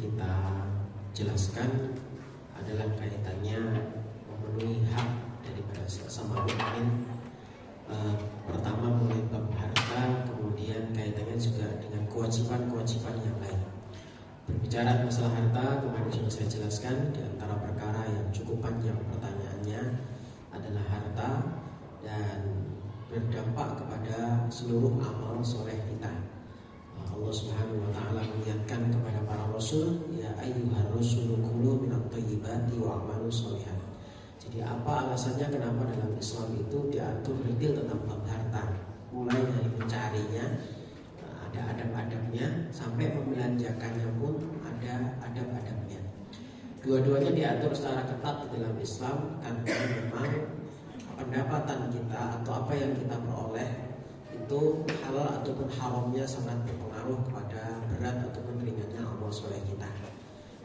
kita jelaskan adalah kaitannya memenuhi hak daripada sesama mukmin. Pertama mulai bab harta, kemudian kaitannya juga dengan kewajiban-kewajiban yang lain. Berbicara masalah harta, kemarin sudah saya jelaskan di antara perkara yang cukup panjang pertanyaannya adalah harta dan berdampak kepada seluruh amal soleh kita. Allah Subhanahu wa taala mengingatkan kepada para rasul, ya ayyuhar rusulu kulu minat thayyibati wa'malu sholihan. Jadi apa alasannya kenapa dalam Islam itu diatur detail tentang bab harta, mulai dari mencarinya, ada adab-adabnya, sampai membelanjakannya pun ada adab-adabnya. Dua-duanya diatur secara ketat di dalam Islam karena memang pendapatan kita atau apa yang kita peroleh itu halal ataupun haramnya sangat berpengaruh kepada berat ataupun ringannya amal soleh kita.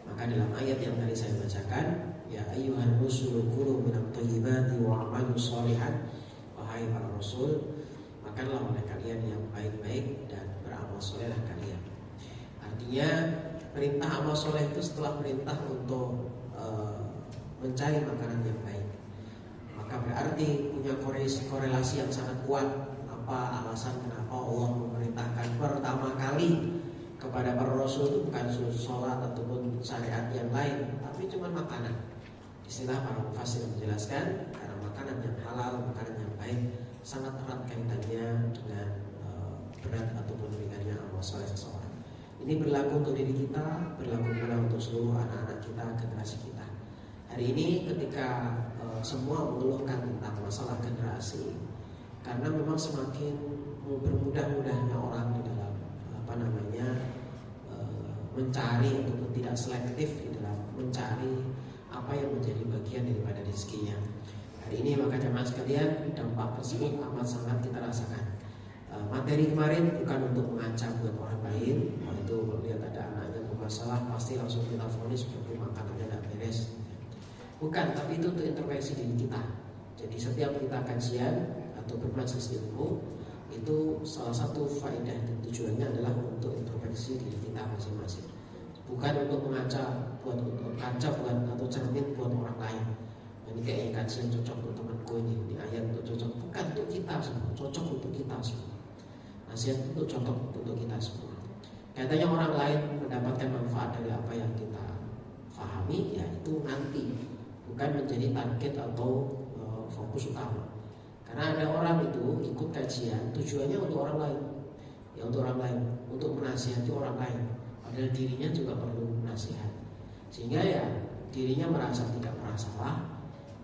Maka dalam ayat yang tadi saya bacakan, ya ayyuhan rusulu kulu minat thayyibati wa'malu sholihan, wahai para rasul, makanlah oleh kalian yang baik-baik dan beramal solehlah kalian. Artinya perintah amal soleh itu setelah perintah untuk mencari makanan yang baik, maka berarti punya korelasi yang sangat kuat. Apa alasan kenapa Allah memerintahkan pertama kali kepada para rasul itu bukan sholat ataupun syariat yang lain, tapi cuma makanan. Istilah para mufassir menjelaskan karena makanan yang halal, makanan yang baik sangat erat kaitannya dengan berat ataupun ringannya amal soleh seseorang. Ini berlaku untuk diri kita, berlaku pula untuk seluruh anak-anak kita, generasi kita. Hari ini ketika semua mengeluhkan tentang masalah generasi, karena memang semakin bermudah-mudahnya orang di dalam mencari ataupun tidak selektif di dalam mencari apa yang menjadi bagian daripada rezekinya. Hari ini maka jemaah sekalian, dampak tersebut amat sangat kita rasakan. Materi kemarin bukan untuk mengancam buat orang lain, itu melihat ada anaknya bermasalah pasti langsung kita vonis seperti makanannya tidak beres. Bukan, tapi itu untuk intervensi diri kita. Jadi setiap kita kajian atau bermajelis ilmu, itu salah satu faedah dan tujuannya adalah untuk introspeksi diri kita masing-masing. Bukan untuk buat atau cermin buat orang lain. Ini kayak kajian cocok untuk temanku ini ayat untuk cocok, bukan untuk kita semua, cocok untuk kita semua. Nasihat itu cocok untuk kita semua. Katanya orang lain mendapatkan manfaat dari apa yang kita fahami, ya itu nanti, bukan menjadi target atau fokus utama. Karena ada orang itu ikut kajian tujuannya untuk orang lain, ya untuk orang lain, untuk menasihati orang lain. Padahal dirinya juga perlu nasihat. Sehingga ya dirinya merasa tidak pernah salah,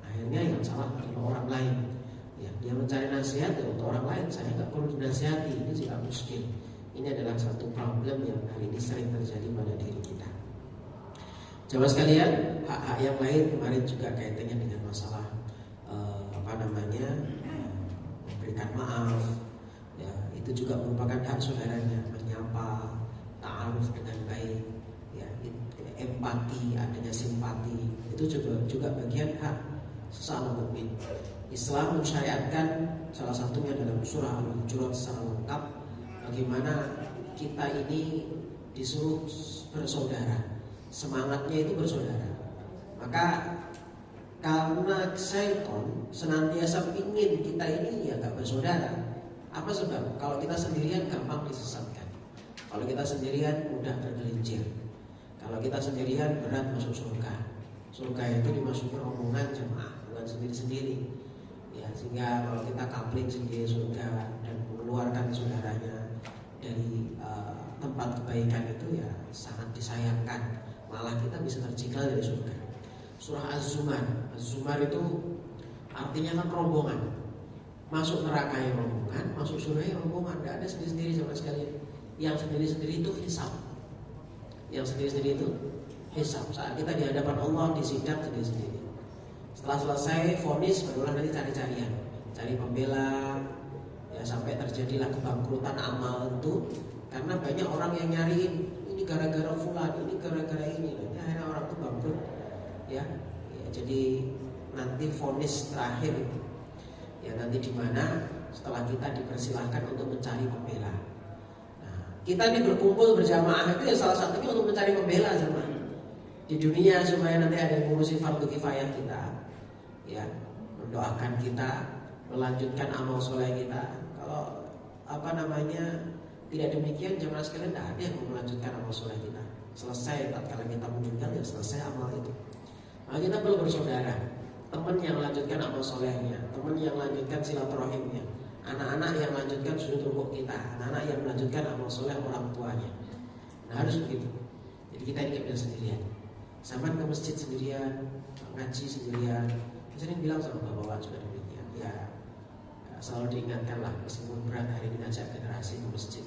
akhirnya yang salah adalah orang lain. Ya, dia mencari nasihat ya untuk orang lain, saya nggak perlu dinasihati, ini tidak muskil. Ini adalah satu problem yang hari ini sering terjadi pada diri kita. Jamaah sekalian, hak-hak yang lain kemarin juga kaitannya dengan masalah memberikan maaf, ya, itu juga merupakan hak saudaranya, menyapa, ta'aruf dengan baik, ya, empati, adanya simpati, itu juga bagian hak sesama mukmin. Islam mensyariatkan salah satunya dalam surah Al-Hujurat secara lengkap bagaimana kita ini disuruh bersaudara, semangatnya itu bersaudara. Maka karena syaitan senantiasa ingin kita ini ya gak bersaudara. Apa sebab? Kalau kita sendirian gampang disesatkan. Kalau kita sendirian mudah tergelincir. Kalau kita sendirian berat masuk surga. Surga itu dimasuki rombongan jemaah, bukan sendiri-sendiri. Ya, sehingga kalau kita kapling sendiri surga dan mengeluarkan saudaranya dari tempat kebaikan itu ya sangat disayangkan. Malah kita bisa tercikal dari surga. Surah Az-Zumar itu artinya kan rombongan. Masuk neraka yang rombongan, masuk surga yang rombongan. Tidak ada sendiri-sendiri sama sekali. Yang sendiri-sendiri itu hisab. Yang sendiri-sendiri itu hisab. Saat kita di hadapan Allah disidang sendiri-sendiri. Setelah selesai vonis barulah nanti cari-carian, cari pembela, ya sampai terjadilah kebangkrutan amal itu karena banyak orang yang nyariin ini gara-gara fulan, ini gara-gara ini. Akhirnya orang itu bangkrut. Ya, jadi nanti vonis terakhir ya nanti di mana setelah kita dipersilahkan untuk mencari pembela. Nah, kita ini berkumpul berjamaah itu ya salah satunya untuk mencari pembela jemaah di dunia supaya nanti ada yang ngurusi fardu kifayah kita, ya, mendoakan kita, melanjutkan amal soleh kita. Kalau tidak demikian jemaah sekalian, tidak ada yang mau melanjutkan amal soleh kita. Selesai tatkala kita meninggal ya selesai amal itu. Maka kita perlu bersaudara, teman yang melanjutkan amal solehnya, teman yang melanjutkan silaturahimnya, anak-anak yang melanjutkan sujud rukuk kita, anak-anak yang melanjutkan amal soleh orang tuanya. Nah harus begitu. Jadi kita ini tidak sendirian. Sama ke masjid sendirian, ngaji sendirian. Saya bilang sama bapak-bapak juga demikian. Ya selalu diingatkanlah meskipun berat hari ini ngajak generasi ke masjid,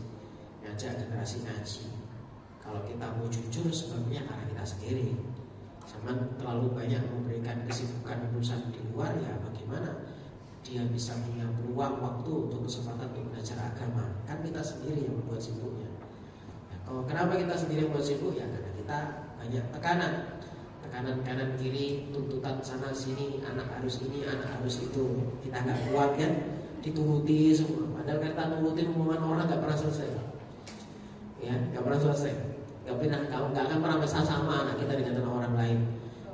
ngajak generasi ngaji. Kalau kita mau jujur sebabnya karena kita sendiri. Sama terlalu banyak memberikan kesibukan urusan di luar, ya bagaimana dia bisa punya peluang waktu untuk kesempatan untuk belajar agama. Kan kita sendiri yang membuat sibuknya. Ya, kenapa kita sendiri yang membuat sibuk? Ya karena kita banyak tekanan kanan kiri, tuntutan sana sini, anak harus ini, anak harus itu. Kita nggak kuat kan, dituruti semua. Padahal kita nurutin omongan orang nggak pernah selesai. Ya, nggak pernah selesai. Nggak akan pernah bisa sama anak kita dengan orang lain.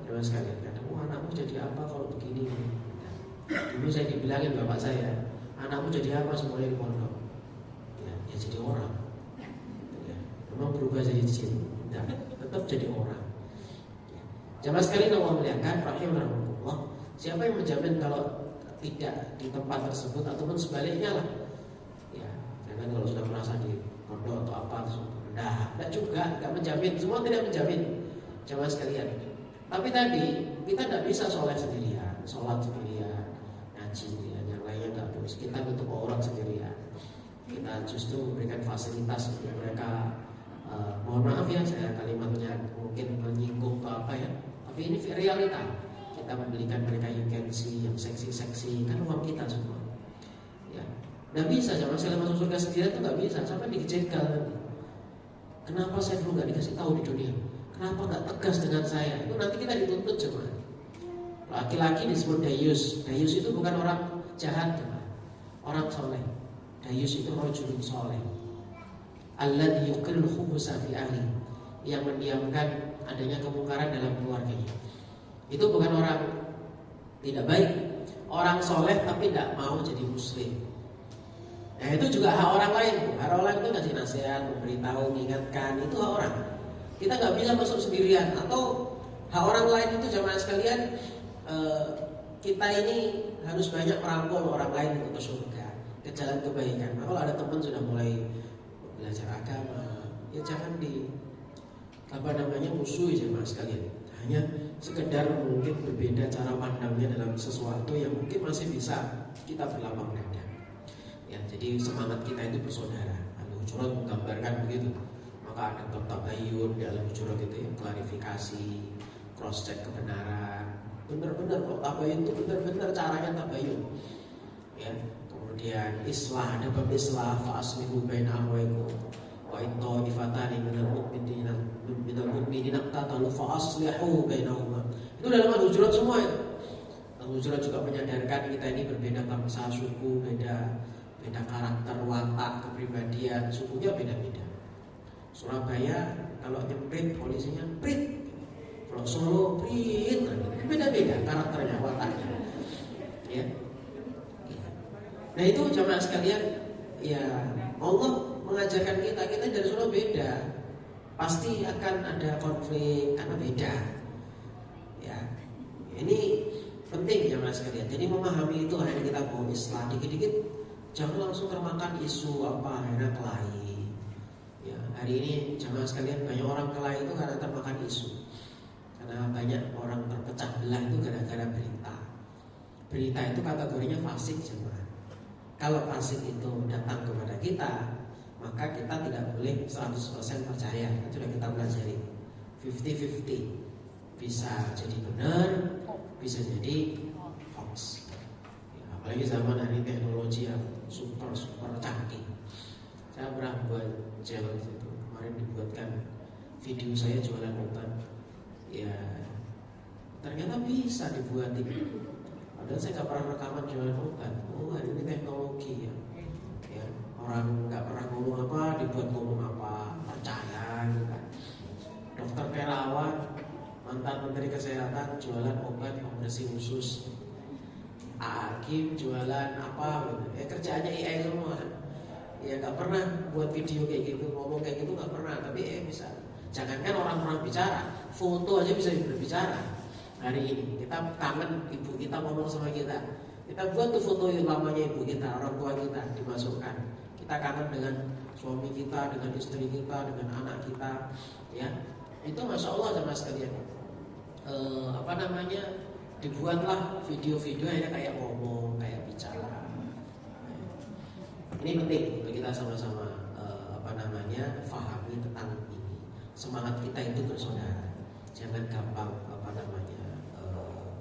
Teman sekalian, kadang anakmu jadi apa kalau begini? Dulu saya dibilangin bapak saya, anakmu jadi apa semuanya di pondok? Ya jadi orang. Ya, memang berubah jadi jin. Nah, tetap jadi orang. Jamaah sekalian Allah muliakan, rahimahullah. Siapa yang menjamin kalau tidak di tempat tersebut ataupun sebaliknya lah? Ya, jangan kalau sudah merasa di pondok atau apa tidak juga, tidak menjamin. Semua tidak menjamin. Jamaah sekalian. Tapi tadi kita tidak bisa soleh sendirian, sholat sendirian, ngaji sendirian, yang lainnya tidak terus. Kita butuh orang sendirian. Kita justru memberikan fasilitas untuk mereka. Mohon maaf ya saya kalimatnya mungkin menyinggung atau apa ya, tapi ini realita. Kita membelikan mereka UKMC yang seksi-seksi, kan uang kita semua. Ya, nggak bisa sama sekali masuk surga sendirian itu nggak bisa, sampai dijegal nanti. Kenapa saya dulu nggak dikasih tahu di dunia? Kenapa nggak tegas dengan saya? Itu nanti kita dituntut jemaah. Laki-laki disebut dayus. Dayus itu bukan orang jahat, jemaah. Orang soleh. Dayus itu rajulun soleh. Alladzi yuqirul khubusa fi ahli, yang mendiamkan adanya kemungkaran dalam keluarganya. Itu bukan orang tidak baik, orang soleh tapi tidak mau jadi muslim. Nah itu juga hak orang lain. Hak orang lain itu ngasih nasihat, memberitahu, mengingatkan, itu hak orang. Kita nggak bisa masuk sendirian. Atau hak orang lain itu jamaah sekalian, kita ini harus banyak merangkul orang lain untuk ke surga, ke jalan kebaikan. Nah, kalau ada teman sudah mulai belajar agama, ya jangan musuhi jemaah sekalian. Hanya sekedar mungkin berbeda cara pandangnya dalam sesuatu yang mungkin masih bisa kita berlapang dada. Ya, jadi semangat kita itu bersaudara. Al-Hujurat menggambarkan begitu. Maka ada bab tabayyun di Al-Hujurat itu yang klarifikasi, cross check kebenaran. Benar-benar kok tabayyun itu benar-benar caranya tabayyun. Ya. Kemudian islah, ada bab islah, fa aslihu baina akhawaykum wa in ta'ifatani minal mu'minina iqtatalu fa aslihu bainahuma. Itu dalam Al-Hujurat semua itu. Al-Hujurat juga menyadarkan kita ini berbeda bangsa, suku, beda karakter, watak, kepribadian, sukunya beda-beda. Surabaya kalau nyemprit polisinya prit, kalau Solo prit, beda-beda karakternya, wataknya. Ya. Nah itu jamaah sekalian, ya Allah mengajarkan kita dari Solo beda, pasti akan ada konflik karena beda. Ya, ini penting jamaah sekalian. Jadi memahami itu hanya kita mau islah dikit-dikit, jangan langsung termakan isu apa akhirnya kelahi. Ya, hari ini jamaah sekalian banyak orang kelahi itu karena termakan isu, karena banyak orang terpecah belah itu gara-gara berita. Berita itu kategorinya fasik jemaah. Kalau fasik itu datang kepada kita, maka kita tidak boleh 100% percaya. Itu sudah kita pelajari. 50-50. Bisa jadi benar, bisa jadi hoax. Ya, apalagi zaman hari teknologi yang super canggih. Saya pernah buat challenge itu. Kemarin dibuatkan video saya jualan hutan. Ya, ternyata bisa dibuatin. Padahal saya nggak pernah rekaman jualan hutan. Oh, hari ini teknologi ya. Ya, Orang nggak pernah ngomong apa dibuat ngomong apa, percaya gitu kan. Dokter Terawan, mantan Menteri Kesehatan, jualan obat pembersih usus. Hakim jualan apa gitu. Kerjaannya AI semua. Ya nggak pernah buat video kayak gitu, ngomong kayak gitu nggak pernah, tapi bisa. Jangankan orang-orang bicara, foto aja bisa berbicara. Hari ini kita kangen ibu kita ngomong sama kita, kita buat tuh foto yang lamanya ibu kita, orang tua kita dimasukkan. Kita kangen dengan suami kita, dengan istri kita, dengan anak kita, ya itu masya Allah sama sekalian. Dibuatlah video-video yang kayak ngomong, kayak bicara. Ini penting untuk kita sama-sama pahami tentang ini. Semangat kita itu bersaudara. Jangan gampang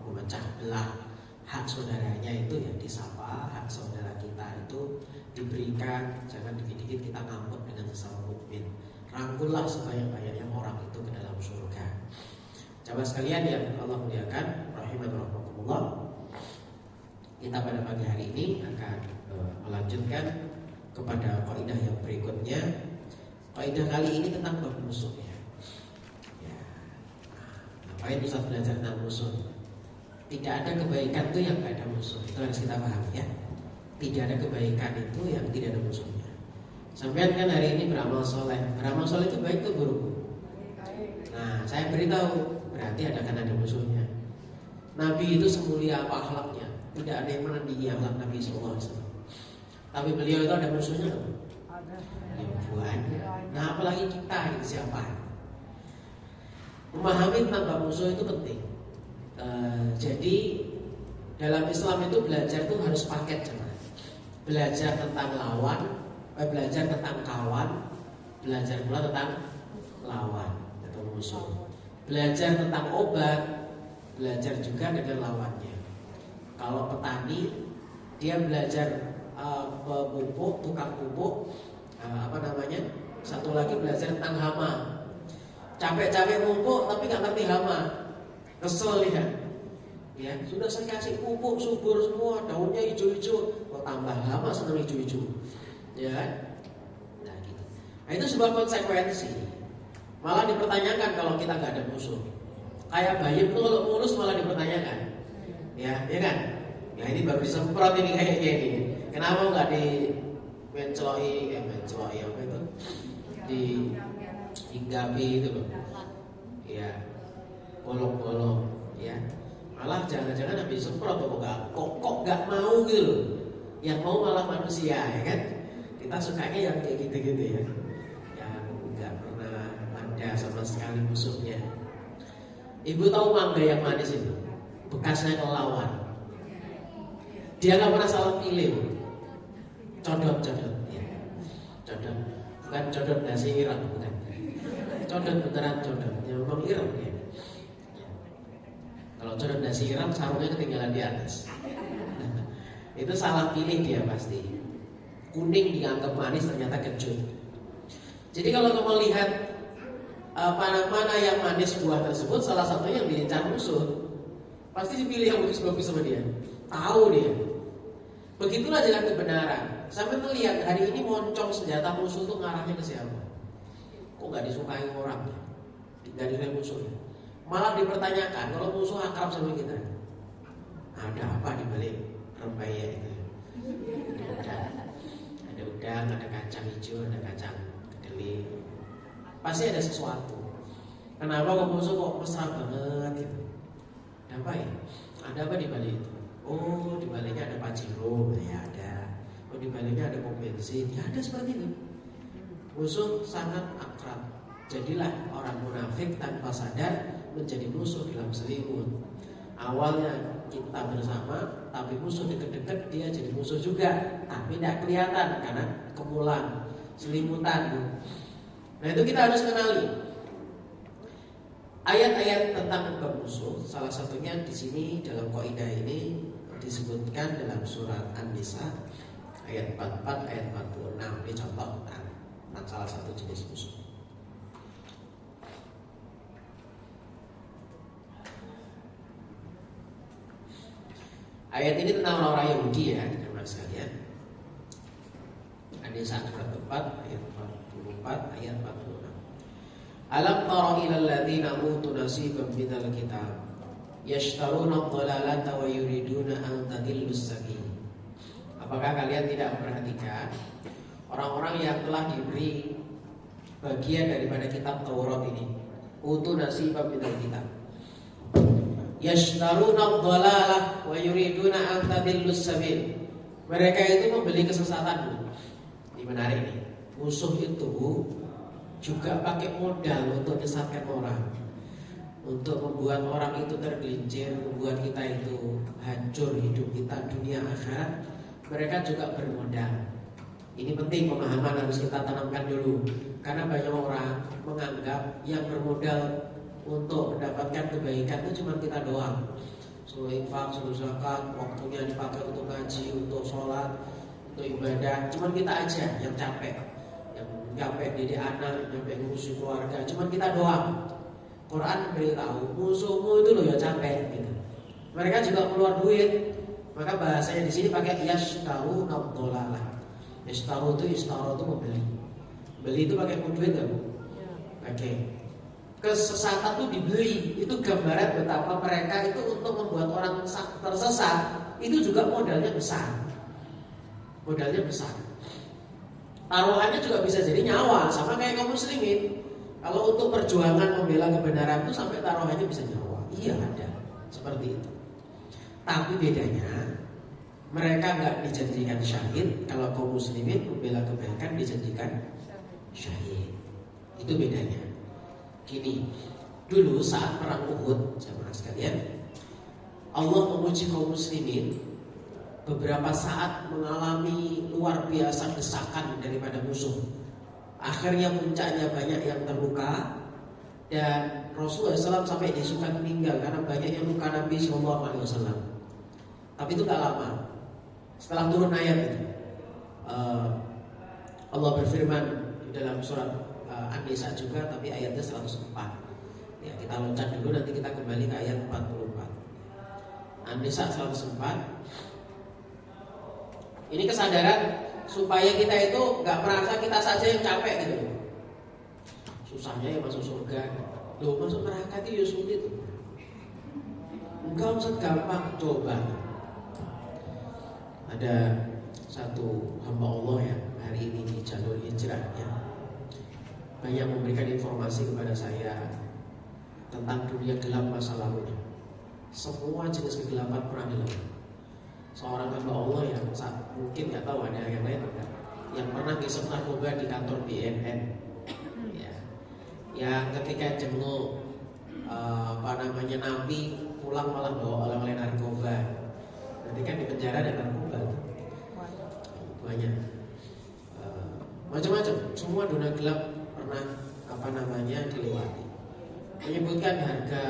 memecah belah. Hak saudaranya itu yang disapa, hak saudara kita itu diberikan. Jangan dikit-dikit kita ngambek dengan sesama mukmin. Rangkullah sebanyak-banyaknya orang itu ke dalam surga. Coba sekalian yang Allah muliakan, rahimakumullah. Kita pada pagi hari ini akan melanjutkan kepada kaidah yang berikutnya. Kaidah kali ini tentang bab musuh ya. Ngapain Ustaz belajar tentang musuh? Tidak ada kebaikan itu yang tidak ada musuh. Itu harus kita pahami ya. Tidak ada kebaikan itu yang tidak ada musuhnya. Sampai kan hari ini beramal soleh. Beramal soleh itu baik atau buruk? Nah, saya beritahu, berarti akan ada musuhnya. Nabi itu semulia apa akhlaknya? Tidak ada yang menandingi akhlak Nabi SAW. Tapi beliau itu ada musuhnya loh. Banyak. Nah, apalagi kita ini siapa? Memahami tentang musuh itu penting. Jadi dalam Islam itu belajar itu harus paket cuman. Belajar tentang lawan, belajar tentang kawan, belajar pula tentang lawan atau musuh. Belajar tentang obat, belajar juga dengan lawannya. Kalau petani, dia belajar pupuk, tukang pupuk, satu lagi belajar tentang hama. Capek-capek pupuk tapi nggak ngerti hama. Kesel ya, sudah saya kasih pupuk subur semua, daunnya hijau-hijau, kok tambah lama seneng hijau-hijau, ya kan? Nah, gitu. Nah, itu sebuah konsekuensi. Malah dipertanyakan kalau kita nggak ada musuh. Kayak bayam tuh kalau mulus malah dipertanyakan, ya kan? Ya ini baru disemprot ini kayaknya ini. Kenapa nggak menceloi apa itu? Dihinggapi itu loh, ya. Bolong-bolong, ya. Malah jangan-jangan habis semprot kok nggak mau gitu loh. Yang mau malah manusia, ya kan? Kita sukanya yang kayak gitu-gitu ya. Yang nggak pernah ada sama sekali musuhnya. Ibu tahu mangga yang manis itu? Bekasnya kelelawar. Dia nggak pernah salah pilih. Codot, ya. Codot. Bukan codot nasi ireng, bukan. Codot beneran codot. Ya memang ireng ya. Kalau codot nasi ireng sarungnya ketinggalan di atas. Itu salah pilih dia pasti. Kuning dianggap manis ternyata kecut. Jadi kalau kamu lihat mana yang manis buah tersebut, salah satunya yang diincar musuh, pasti dipilih yang bagus-bagus sama dia. Tahu dia. Begitulah jalan kebenaran. Sampai melihat hari ini moncong senjata musuh itu ngarahnya ke siapa? Kok nggak disukai orang? Nggak disukai musuhnya. Malah dipertanyakan kalau musuh akrab sama kita, ada apa di balik rempeyek itu? Ada udang, ada kacang hijau, ada kacang kedelai. Pasti ada sesuatu. Kenapa kok musuh kok mesra banget gitu? Ada apa ya? Ada apa di balik itu? Oh, di baliknya ada Pajero, ya ada. Oh, di baliknya ada pom bensin, ya ada seperti itu. Musuh sangat akrab. Jadilah orang munafik tanpa sadar menjadi musuh dalam selimut. Awalnya kita bersama, tapi musuh deket-deket dia jadi musuh juga, tapi tidak kelihatan karena kemulan, selimutan. Nah itu kita harus kenali ayat-ayat tentang bab musuh. Salah satunya di sini dalam kaidah ini disebutkan dalam surat An-Nisa ayat 44, ayat 46. Ini contoh tentang salah satu jenis musuh. Ayat ini tentang orang-orang Yahudi ya, teman-teman sekalian. Ada An-Nisa surat 4 ayat 44 ayat 46. Alam tara ilal ladzina utu nasiban minal kitab yashtaruna ad-dhalalata wa yuriduna an tadillus sabil. Apakah kalian tidak memperhatikan orang-orang yang telah diberi bagian daripada kitab Taurat ini, utu nasiban minal kitab, yashtaruna ad-dhalalah wa yuriduna an tadillus sabil. Mereka itu membeli kesesatan. Ini menarik nih. Musuh itu juga pakai modal untuk menyesatkan orang, untuk membuat orang itu tergelincir, membuat kita itu hancur hidup kita dunia akhirat. Mereka juga bermodal. Ini penting, pemahaman harus kita tanamkan dulu. Karena banyak orang menganggap yang bermodal untuk mendapatkan kebaikan itu cuma kita doang. Suruh infak, suruh zakat, waktunya dipakai untuk ngaji, untuk sholat, untuk ibadah. Cuma kita aja yang capek, yang capek didik anak, capek ngurusin keluarga. Cuma kita doang. Quran beritahu musuhmu itu loh yang capek. Gitu. Mereka juga keluar duit. Maka bahasanya di sini pakai yashtaru nabdolalah. Yashtaru itu membeli. Beli itu pakai duit nggak bu? Oke. Kesesatan itu dibeli. Itu gambaran betapa mereka itu untuk membuat orang tersesat itu juga modalnya besar. Modalnya besar. Taruhannya juga bisa jadi nyawa, sama kayak kaum muslimin. Kalau untuk perjuangan membela kebenaran itu sampai taruhannya bisa nyawa. Iya ada seperti itu. Tapi bedanya mereka nggak dijanjikan syahid. Kalau kaum muslimin membela kebaikan dijanjikan syahid. Itu bedanya. Gini, dulu saat perang Uhud, jemaah sekalian, Allah memuji kaum muslimin. Beberapa saat mengalami luar biasa desakan daripada musuh. Akhirnya puncaknya banyak yang terluka. Dan Rasulullah SAW sampai disukan meninggal karena banyak yang luka Nabi SAW. Tapi itu gak lama. Setelah turun ayat itu, Allah berfirman di dalam surat An-Nisa juga, tapi ayatnya 104. Ya, kita loncat dulu, nanti kita kembali ke ayat 44. An-Nisa 104. Ini kesadaran supaya kita itu gak merasa kita saja yang capek gitu. Susahnya ya masuk surga. Loh, masuk neraka itu ya sulit. Enggak usah gampang, coba. Ada satu hamba Allah yang hari ini di jalur hijrahnya banyak memberikan informasi kepada saya tentang dunia gelap masa lalunya. Semua jenis kegelapan pernah dilalui. Seorang hamba Allah yang mungkin nggak tahu ada yang lain enggak, yang pernah ngisep narkoba di kantor BNN, ya, yang ketika jenguk napi pulang malah bawa oleh narkoba. Nanti kan di penjara ada narkoba banyak, macam-macam. Semua dunia gelap pernah dilewati. Menyebutkan harga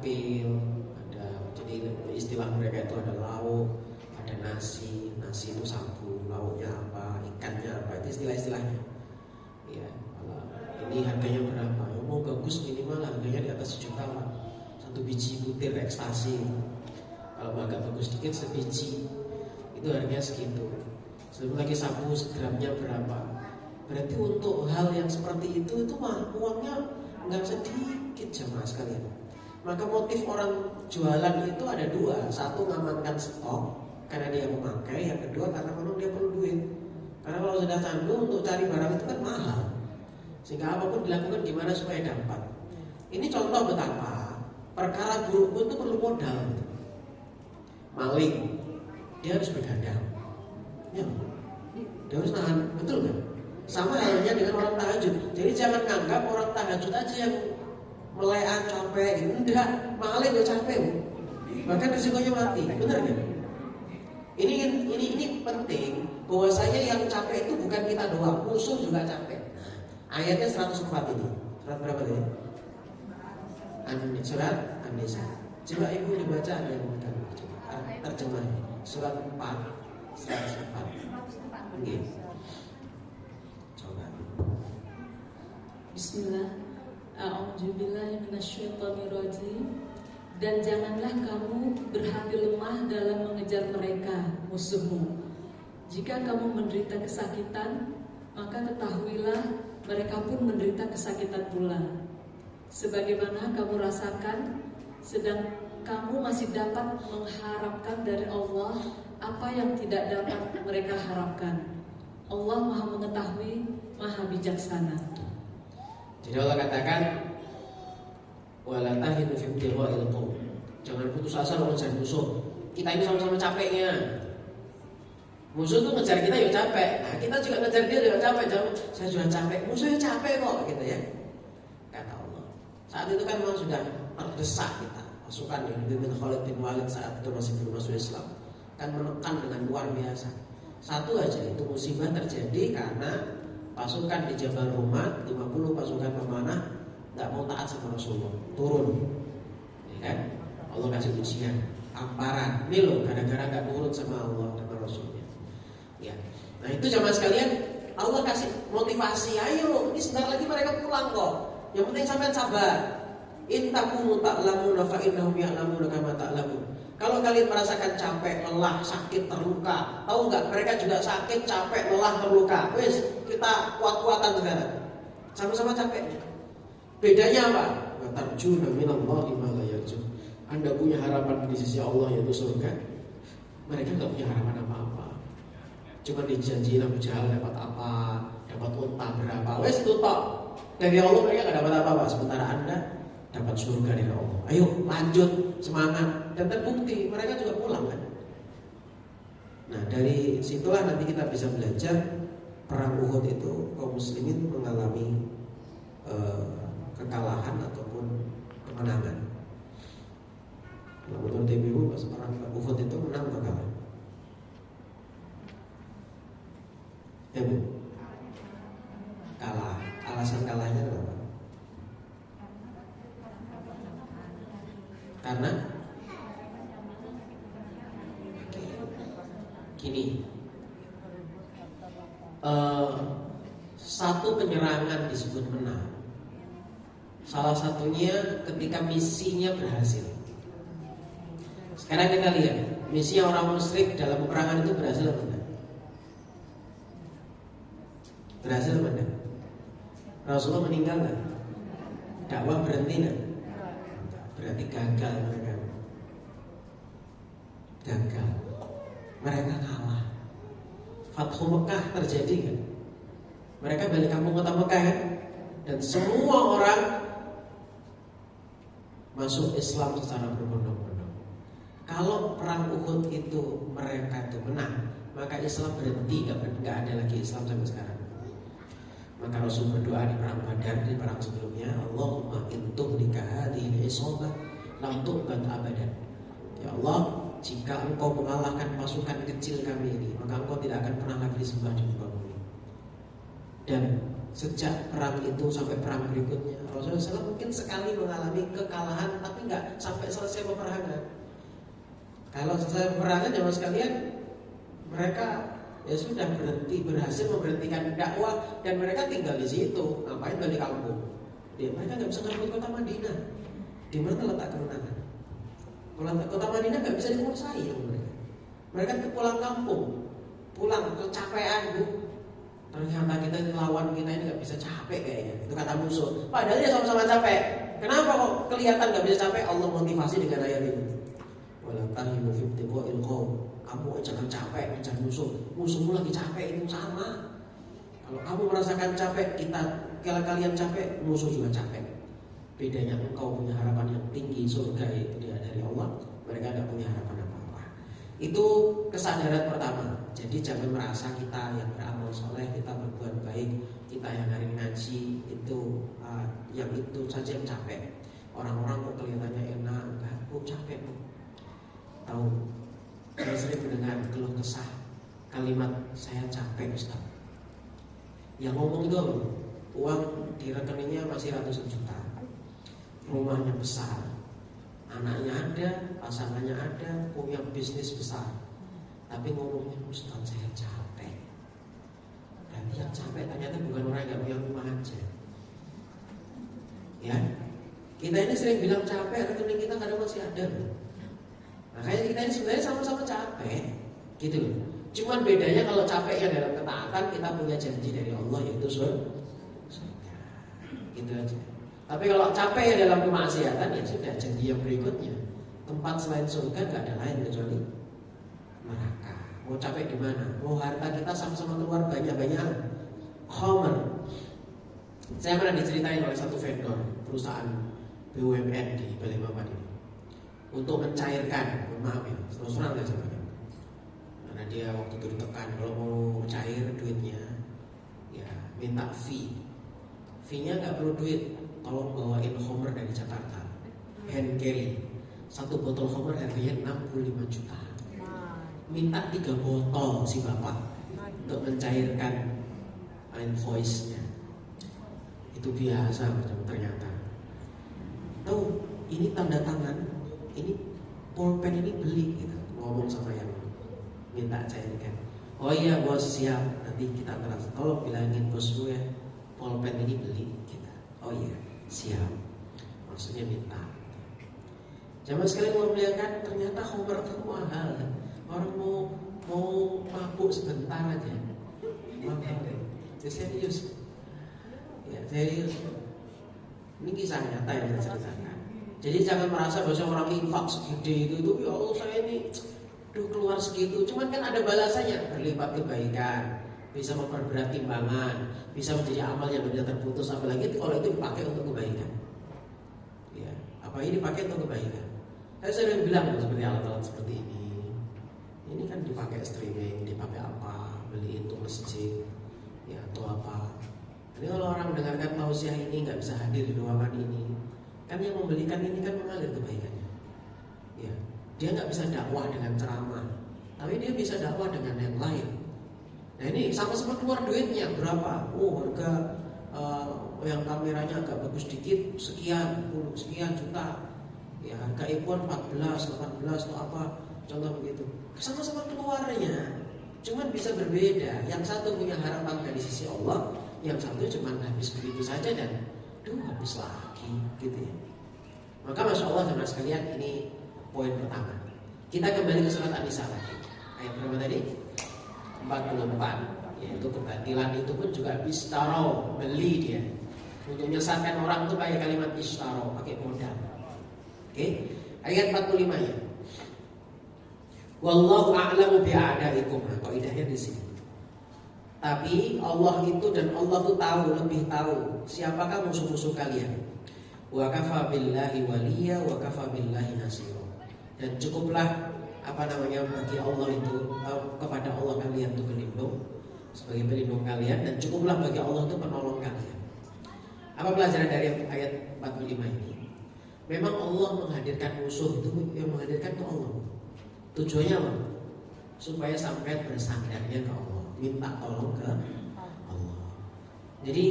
pil, ada, jadi istilah mereka itu ada lauk, ada nasi itu sabu, lauknya apa, ikannya apa, itu istilah-istilahnya. Ya, ini harganya berapa? Ya, mau bagus minimal harganya di atas 1 juta lah. 1 biji butir ekstasi. Kalau agak bagus dikit sebiji, itu harganya segitu. Sebelum lagi sabu segramnya berapa? Berarti untuk hal yang seperti itu mah uangnya nggak sedikit jemaah sekalian. Maka motif orang jualan itu ada dua. Satu, ngamankan stok karena dia memakai. Yang kedua, karena memang dia perlu duit. Karena kalau sudah candu untuk cari barang itu kan mahal. Sehingga apapun dilakukan gimana supaya dapat. Ini contoh betapa perkara buruk pun itu perlu modal. Maling, dia harus begadang. Ya, dia harus nahan, betul kan? Sama halnya dengan orang tahajud. Jadi jangan anggap orang tahajud aja yang melean capek. Enggak, maling gak capek. Bahkan risikonya mati, benar kan? Ini penting. Bahwasanya yang capek itu bukan kita doang, musuh juga capek. Ayatnya 104 ini. Surat berapa tadi? Surat An-Nisa. Coba ibu dibaca ada yang bukan terjemah. Surat 4 104. Oke. Coba. Bismillah. A'udzubillahi minasyaitonirrajim. Dan janganlah kamu berhati lemah dalam mengejar mereka, musuhmu. Jika kamu menderita kesakitan, maka ketahuilah mereka pun menderita kesakitan pula. Sebagaimana kamu rasakan, sedang kamu masih dapat mengharapkan dari Allah apa yang tidak dapat mereka harapkan. Allah Maha Mengetahui, Maha Bijaksana. Jadi Allah katakan, wala tahinu fi ibtigha'il qaum. Jangan putus asa mengejar musuh. Kita ini sama-sama capeknya. Musuh tuh ngejar kita ya capek. Nah, kita juga ngejar dia ya capek. Saya juga capek. Musuhnya capek kok, gitu ya. Kata Allah. Saat itu kan memang sudah terdesak kita. Pasukan yang dipimpin Khalid bin Walid saat itu masih belum masuk Islam kan menekan dengan luar biasa. Satu aja itu musibah terjadi karena pasukan di Jabal Rumah 50 pasukan pemanah nggak mau taat sama Rasulullah, turun, ya kan? Allah kasih ujian, amparan. Ini loh gara-gara nggak nurut sama Allah dan Rasulnya. Ya, nah itu jamaah sekalian, Allah kasih motivasi, ayo, ini sebentar lagi mereka pulang kok. Yang penting sampean sabar. In takunu ta'lamuna fa innahum ya'lamuna kama ta'lamun. Kalau kalian merasakan capek, lelah, sakit, terluka, tahu nggak? Mereka juga sakit, capek, lelah, terluka. Wes, kita kuat-kuatan sekarang. Sama-sama capeknya. Bedanya apa? Tarjuna minallahi ma la yarjun. Anda punya harapan di sisi Allah yaitu surga. Mereka nggak punya harapan apa-apa. Cuma dijanjiin Abu Jahal dapat apa, dapat unta berapa. Wes itu tok. Dari Allah mereka nggak dapat apa-apa. Sementara Anda dapat surga dari Allah. Ayo lanjut, semangat. Dan terbukti mereka juga pulang kan. Nah dari situlah nanti kita bisa belajar perang Uhud itu kaum muslimin mengalami kekalahan ataupun kemenangan. Kalau menurut TPU pas perang Uhud itu menang atau kalah? Ya Bu? Kalah. Alasan kalahnya kenapa? Karena gini, satu penyerangan disebut menang. Salah satunya ketika misinya berhasil. Sekarang kita lihat misi orang musyrik dalam peperangan itu berhasil atau tidak? Berhasil atau tidak? Rasulullah meninggal nggak? Dakwah berhenti nggak? Berarti gagal mereka. Gagal. Mereka kalah. Fathu Mekah terjadi kan? Mereka balik kampung kota Mekah kan? Dan semua orang masuk Islam secara berbondong-bondong. Kalau perang Uhud itu mereka itu menang, maka Islam berhenti, nggak ada lagi Islam sampai sekarang. Maka Rasul berdoa di perang Badar, di perang sebelumnya, Allahumma intuh nikah hadhihi isabah lam tu'bad abadan. Ya Allah, jika engkau mengalahkan pasukan kecil kami ini, maka engkau tidak akan pernah lagi disembah di muka bumi. Dan sejak perang itu sampai perang berikutnya, Rasulullah SAW mungkin sekali mengalami kekalahan, tapi nggak sampai selesai peperangan. Kalau selesai peperangan, jamaah sekalian, mereka ya sudah berhasil memberhentikan dakwah dan mereka tinggal di situ. Ngapain balik kampung? Mereka nggak bisa ngerebut kota Madinah. Di mana letak kemenangan? Kota Madinah nggak bisa dikuasai ya mereka. Mereka pulang kampung, pulang kecapean Bu. Ternyata kita lawan kita ini nggak bisa capek kayaknya. Itu kata musuh. Padahal dia sama-sama capek. Kenapa kok kelihatan nggak bisa capek? Allah motivasi dengan ayat ini. Wala tahinu fi ibtigha'il qaum. Kamu jangan capek mengejar musuh. Musuhmu lagi capek itu sama. Kalau kamu merasakan capek, kalau kalian capek, musuh juga capek. Bedanya engkau punya harapan yang tinggi, surga itu dari Allah. Mereka tidak punya harapan apa-apa. Itu kesadaran pertama. Jadi jangan merasa kita yang beramal soleh, kita berbuat baik, kita yang hari ngaji itu yang itu saja yang capek. Orang-orang kok kelihatannya enak, enggak, kok capek Bu. Tahu? Saya sering mendengar keluh kesah kalimat saya capek Ustaz. Yang ngomong itu uang di rekeningnya masih ratusan juta, rumahnya besar, anaknya ada, pasangannya ada, punya bisnis besar, tapi ngomongnya Ustaz saya capek. Berarti yang capek ternyata bukan orang yang gak punya rumah aja. Ya, kita ini sering bilang capek, rekening kita kadang masih ada loh. Makanya kita ini sebenarnya sama-sama capek, gitu loh. Cuman bedanya kalau capeknya dalam ketaatan, kita punya janji dari Allah yaitu surga. Gitu aja. Tapi kalau capek dalam kemaksiatan, ya sudah, janji yang berikutnya. Tempat selain surga gak ada lain kecuali neraka. Mau capek di mana? Mau harta kita sama-sama keluar banyak-banyak. Homer. Saya pernah diceritain oleh satu vendor perusahaan BUMN di Balikpapan ini, untuk mencairkan, maaf ya, terus terang ya sama. Karena dia waktu itu ditekan kalau mau cair duitnya, ya minta fee. Fee-nya nggak perlu duit, tolong bawain Homer dari Jakarta, hand carry. Satu botol Homer harganya 65 juta. Minta 3 botol si bapak untuk mencairkan invoice-nya. Itu biasa macam ternyata. Tahu, ini tanda tangan, ini pulpen ini beli gitu. Ngomong sama yang minta cairkan. Oh iya bos, siap, nanti kita transfer. Tolong bilangin bosmu ya, pulpen ini beli kita. Oh iya, siap. Maksudnya minta. Zaman sekali mau belikan, ternyata Homer itu mahal. Orang mau mabuk sebentar aja mahal deh. Serius. Ya serius. Ini kisah nyata yang saya ceritakan. Jadi jangan merasa bahwa orang infak segede itu ya Allah saya ini keluar segitu. Cuman kan ada balasannya, berlipat kebaikan, bisa memperberat timbangan, bisa menjadi amal yang tidak terputus. Apalagi kalau itu dipakai untuk kebaikan. Ya, apalagi dipakai untuk kebaikan. Saya sering bilang seperti alat-alat seperti ini. Ini kan dipakai streaming, dipakai apa, beli untuk masjid, ya atau apa. Jadi kalau orang mendengarkan tausiah ini nggak bisa hadir di ruangan ini, kan yang membelikan ini kan mengalir kebaikannya. Ya, dia nggak bisa dakwah dengan ceramah, tapi dia bisa dakwah dengan yang lain. Nah ini sama-sama keluar duitnya berapa? Oh harga yang kameranya agak bagus dikit sekian juta. Ya harga iPhone 14, 18 atau apa, contoh begitu. Sama-sama keluarnya, cuman bisa berbeda. Yang satu punya harapan dari sisi Allah, yang satu cuma habis begitu saja dan habis lagi gitu ya. Maka Masya Allah teman sekalian, ini poin pertama. Kita kembali ke surat An-Nisa lagi. Ayat berapa tadi? 44. Yaitu kebatilan itu pun juga ishtaro, beli dia. Untuk menyesatkan orang itu pakai kalimat ishtaro, pakai modal. Oke, ayat 45 ya. Wallahu a'lamu bi'a'daikum. Kaidahnya di sini. Tapi Allah itu dan Allah itu tahu, lebih tahu siapakah musuh-musuh kalian. Wa kafa billahi waliya wa kafa billahi nasira. Dan cukuplah bagi Allah itu kepada Allah kalian itu pelindung, sebagai pelindung kalian, dan cukuplah bagi Allah itu penolong kalian. Apa pelajaran dari ayat 45 ini? Memang Allah menghadirkan musuh itu, yang menghadirkan itu Allah. Tujuannya apa? Supaya sampai bersandarnya ke Allah, minta tolong ke Allah. Jadi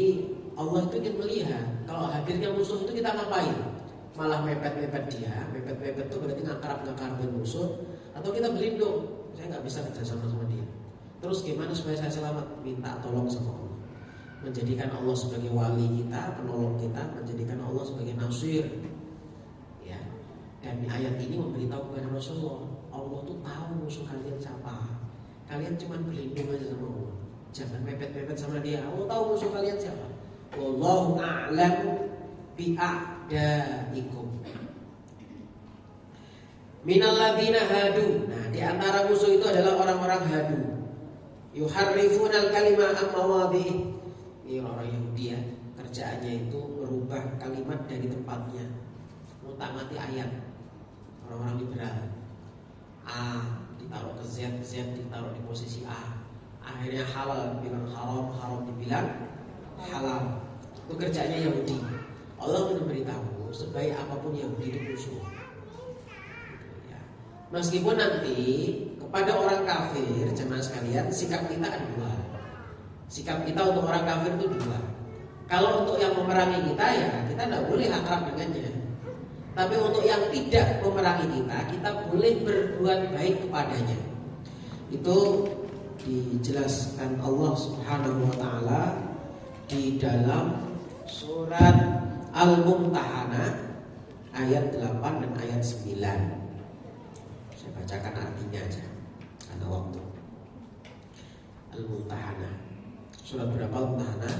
Allah itu ingin melihat kalau hadirnya musuh itu kita ngapain? Malah mepet-mepet dia. Mepet-mepet itu berarti ngakarap-ngakarapin musuh. Atau kita berlindung, saya nggak bisa kerjasama sama dia. Terus gimana supaya saya selamat? Minta tolong sama Allah. Menjadikan Allah sebagai wali kita, penolong kita, menjadikan Allah sebagai nasir. Ya. Dan ayat ini memberitahu kepada Rasulullah, Allah tuh tahu musuh kalian siapa. Kalian cuma berlindung aja sama Allah. Jangan mepet-mepet sama dia. Allah tahu musuh kalian siapa. Wallahu a'lamu bi'a'daikum. Minal ladzina hadu. Nah, di antara musuh itu adalah orang-orang hadu. Yuharrifunal kalima am mawadhi'i. Ini orang Yahudi ya. Kerjaannya itu merubah kalimat dari tempatnya. Mutak-mati ayat. Orang-orang liberal. A ditaruh ke Z, Z ditaruh di posisi A. Akhirnya halal dibilang haram, haram dibilang halal. Itu kerjanya Yahudi. Allah memberitahu sebaik apapun Yahudi itu musuh. Ya. Meskipun nanti kepada orang kafir, jemaah sekalian, sikap kita ada dua. Sikap kita untuk orang kafir itu dua. Kalau untuk yang memerangi kita, ya kita tidak boleh akrab dengannya. Tapi untuk yang tidak memerangi kita, kita boleh berbuat baik kepadanya. Itu dijelaskan Allah Subhanahu wa taala di dalam surat Al-Mumtahanah ayat 8 dan ayat 9. Saya bacakan artinya aja karena waktu. Al-Mumtahanah. Surat berapa Al-Mumtahanah?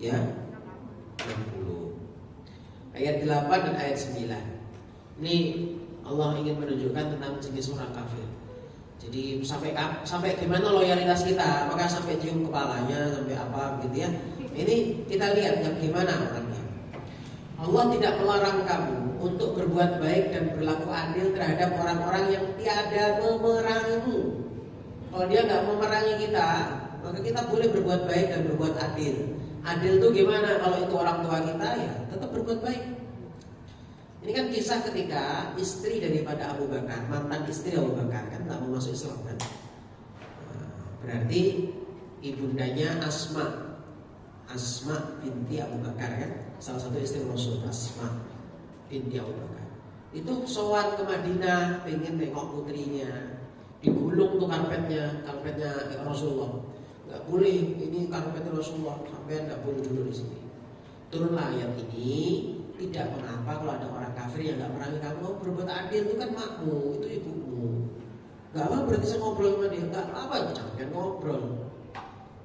Ya, 60. Ayat 8 dan ayat 9. Ini Allah ingin menunjukkan tentang jenis orang kafir. Jadi sampai gimana loyalitas kita? Apakah sampai cium kepalanya, sampai apa gitu ya? Ini kita lihat yang gimana orangnya. Allah tidak melarang kamu untuk berbuat baik dan berlaku adil terhadap orang-orang yang tiada memerangimu. Kalau dia nggak memerangi kita, maka kita boleh berbuat baik dan berbuat adil. Adil itu gimana? Kalau itu orang tua kita, ya tetap berbuat baik. Ini kan kisah ketika istri daripada Abu Bakar, mantan istri Abu Bakar, kan tak mau masuk Islam kan? Berarti ibundanya Asma binti Abu Bakar kan? Salah satu istri Rasul, Asma binti Abu Bakar. Itu sowan ke Madinah, pengen nengok putrinya. Digulung tuh karpetnya Rasulullah. Nggak boleh, ini karpetnya Rasulullah, sampai nggak boleh dulu di sini. Turunlah ayat ini. Tidak mengapa kalau ada orang kafir yang nggak merangi kamu, berbuat adil itu kan makmu, itu ibumu. Nggak apa berarti saya ngobrol sama dia, nggak apa jangan ngobrol.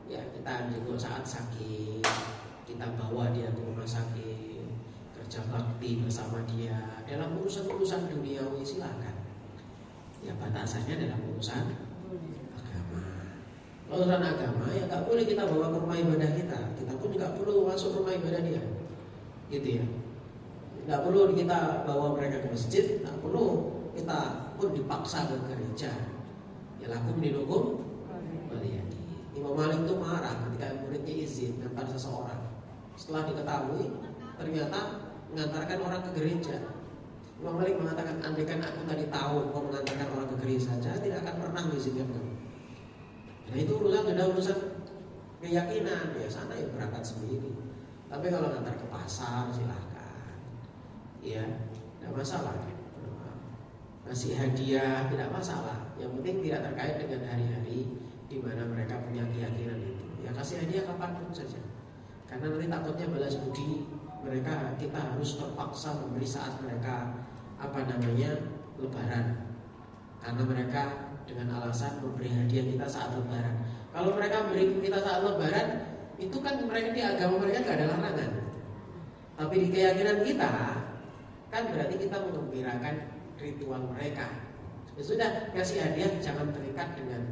Ya kita jenguk saat sakit, kita bawa dia ke rumah sakit, kerja bakti bersama dia dalam urusan duniawi silakan. Ya batasannya dalam urusan agama. Kalau urusan agama ya nggak boleh kita bawa ke rumah ibadah kita pun nggak perlu masuk rumah ibadah dia, gitu ya. Nggak perlu kita bawa mereka ke masjid, nggak perlu kita pun dipaksa ke gereja. Ya lakum dinukum waliyadi. Imam Malik itu marah ketika muridnya izin ngantar seseorang. Setelah diketahui ternyata mengantarkan orang ke gereja. Imam Malik mengatakan, andaikan aku tadi tahu kau mengantarkan orang ke gereja saja, tidak akan pernah mengizinkan kamu. Nah itu urusan keyakinan, ya sana ya berangkat sendiri. Tapi kalau ngantar ke pasar silahkan. Ya, tidak masalah. Kasih hadiah tidak masalah. Yang penting tidak terkait dengan hari-hari di mana mereka punya keyakinan itu. Ya kasih hadiah kapanpun saja. Karena nanti takutnya balas budi mereka, kita harus terpaksa memberi saat mereka Lebaran. Karena mereka dengan alasan memberi hadiah kita saat Lebaran. Kalau mereka memberi kita saat Lebaran, itu kan mereka di agama mereka tidak ada larangan. Tapi di keyakinan kita kan berarti kita menggembirakan ritual mereka. Ya sudah, kasih hadiah jangan terikat dengan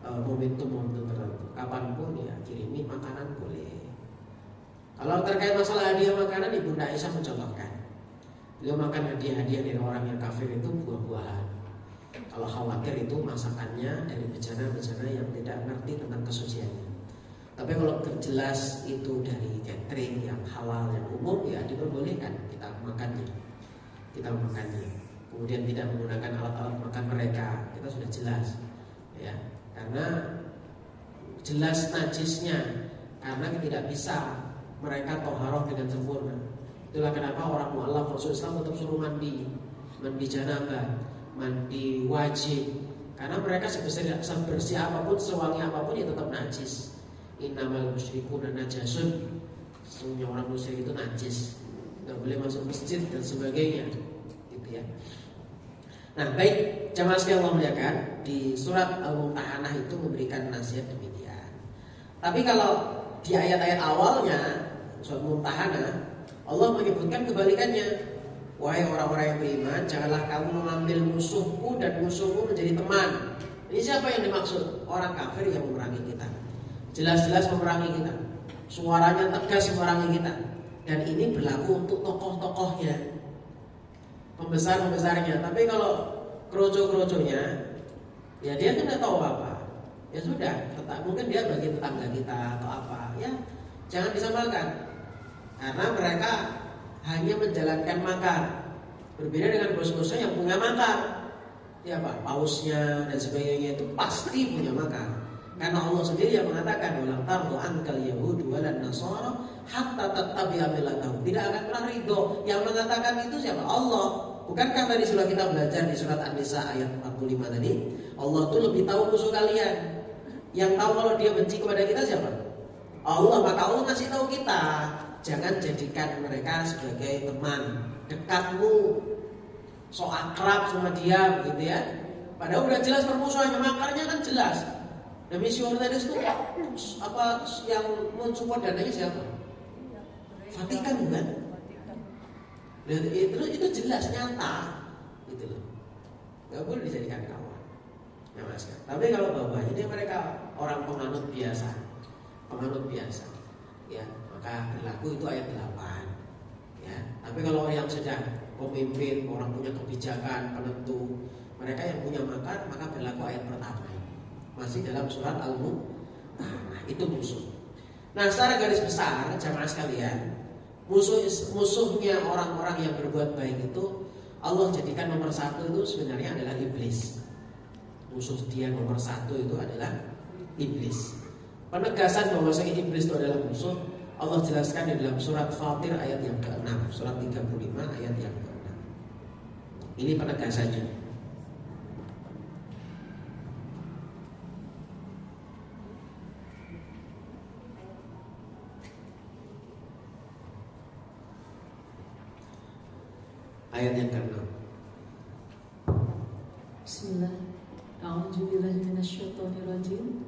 momentum-momentum tertentu. Kapanpun ya kirimi makanan boleh. Kalau terkait masalah hadiah makanan, Ibunda Aisyah mencontohkan. Beliau makan hadiah-hadiah dari orang yang kafir itu buah-buahan. Kalau khawatir itu masakannya dari bejana-bejana yang tidak ngerti tentang kesuciannya. Tapi kalau jelas itu dari catering yang halal, yang umum, ya diperbolehkan kita makannya. Kemudian tidak menggunakan alat-alat makan mereka, kita sudah jelas, ya. Karena jelas najisnya, karena tidak bisa mereka toharoh dengan sempurna. Itulah kenapa orang mu'alaf Rasul Islam tetap suruh mandi janabah, mandi wajib. Karena mereka sebersih apapun, sewangi apapun, ya tetap najis. Innamal musyrikuna najasun. Sesungguhnya orang musyrik itu najis, nggak boleh masuk masjid dan sebagainya, gitu ya. Nah baik, jamaah sekalian Allah muliakan, di surat Al-Mumtahanah itu memberikan nasihat demikian. Tapi kalau di ayat-ayat awalnya surat Mumtahanah, Allah menyebutkan kebalikannya. Wahai orang-orang yang beriman, janganlah kamu mengambil musuhku dan musuhmu menjadi teman. Ini siapa yang dimaksud? Orang kafir yang memerangi kita. Jelas-jelas memerangi kita, suaranya tegas memerangi kita. Dan ini berlaku untuk tokoh-tokohnya, pembesar-pembesarnya. Tapi kalau kroco-kroconya, ya dia kan tidak tahu apa. Ya sudah, mungkin dia bagi tetangga kita atau apa. Ya jangan disamakan, karena mereka hanya menjalankan makar. Berbeda dengan bos-bosnya yang punya makar. Ya Pak, pausnya dan sebagainya itu pasti punya makar. Karena Allah sendiri yang mengatakan, walang tardu ankal yahudu walan nasara hatta tattabi'a millatahum. Tidak akan pernah ridho. Yang mengatakan itu siapa? Allah. Bukankah tadi sudah kita belajar di surat An-Nisa ayat 45 tadi? Allah itu lebih tahu musuh kalian. Yang tahu kalau dia benci kepada kita siapa? Allah. Maka Allah kasih tahu kita, jangan jadikan mereka sebagai teman dekatmu, so akrab sama dia, begitu ya. Padahal udah jelas permusuhannya, makarnya kan jelas. Nah, misionaris itu apa yang mensupport dananya siapa? Vatikan bukan? Dan itu jelas nyata, gitu loh. Gak boleh dijadikan kawan. Nah, Mas. Tapi kalau bapaknya ini mereka orang penganut biasa, ya maka berlaku itu ayat 8. Ya. Tapi kalau yang sedang pemimpin, orang punya kebijakan penentu, mereka yang punya makan, maka berlaku ayat pertama. Masih dalam surat Al-Mu'minun. Nah, itu musuh. Nah, secara garis besar, jamaah sekalian, musuhnya orang-orang yang berbuat baik itu Allah jadikan nomor satu itu sebenarnya adalah iblis. Musuh dia nomor satu itu adalah iblis. Penegasan bahwasanya iblis itu adalah musuh Allah jelaskan di dalam surat Fatir ayat yang ke-6, surat 35 ayat yang ke-6. Ini penegasannya. Ayat yang ke-6. Bismillah. A'udzubillahi minasyaitonirrajim.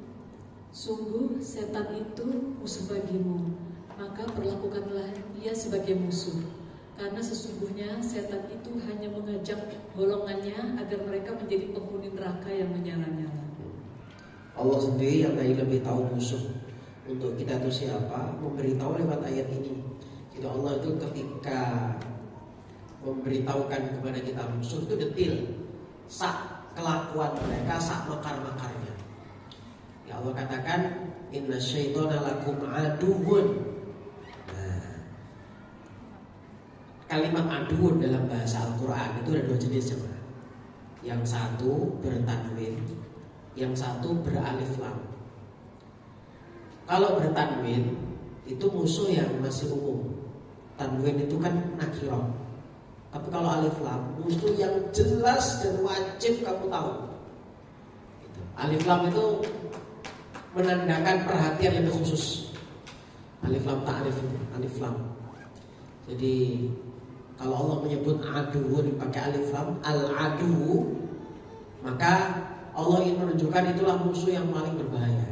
Sungguh setan itu musuh bagimu, maka perlakukanlah dia sebagai musuh. Karena sesungguhnya setan itu hanya mengajak golongannya agar mereka menjadi penghuni neraka yang menyala-nyala. Allah sendiri yang lebih tahu musuh untuk kita itu siapa, memberitahu lewat ayat ini. Jadi Allah itu ketika memberitahukan kepada kita musuh itu detil, sak kelakuan mereka, sak makar-makarnya. Ya Allah katakan inna syaitana lakum aduwwun. Nah, kalimat aduwwun dalam bahasa Al-Quran itu ada dua jenis jemaah. Yang satu bertanwin, yang satu beralif lam. Kalau bertanwin itu musuh yang masih umum. Tanwin itu kan nakirah. Tapi kalau alif lam, musuh yang jelas dan wajib kamu tahu. Alif lam itu menandakan perhatian lebih khusus. Alif lam ta'rif itu, alif lam. Jadi kalau Allah menyebut aduun pakai alif lam, al-adu, maka Allah ingin menunjukkan itulah musuh yang paling berbahaya.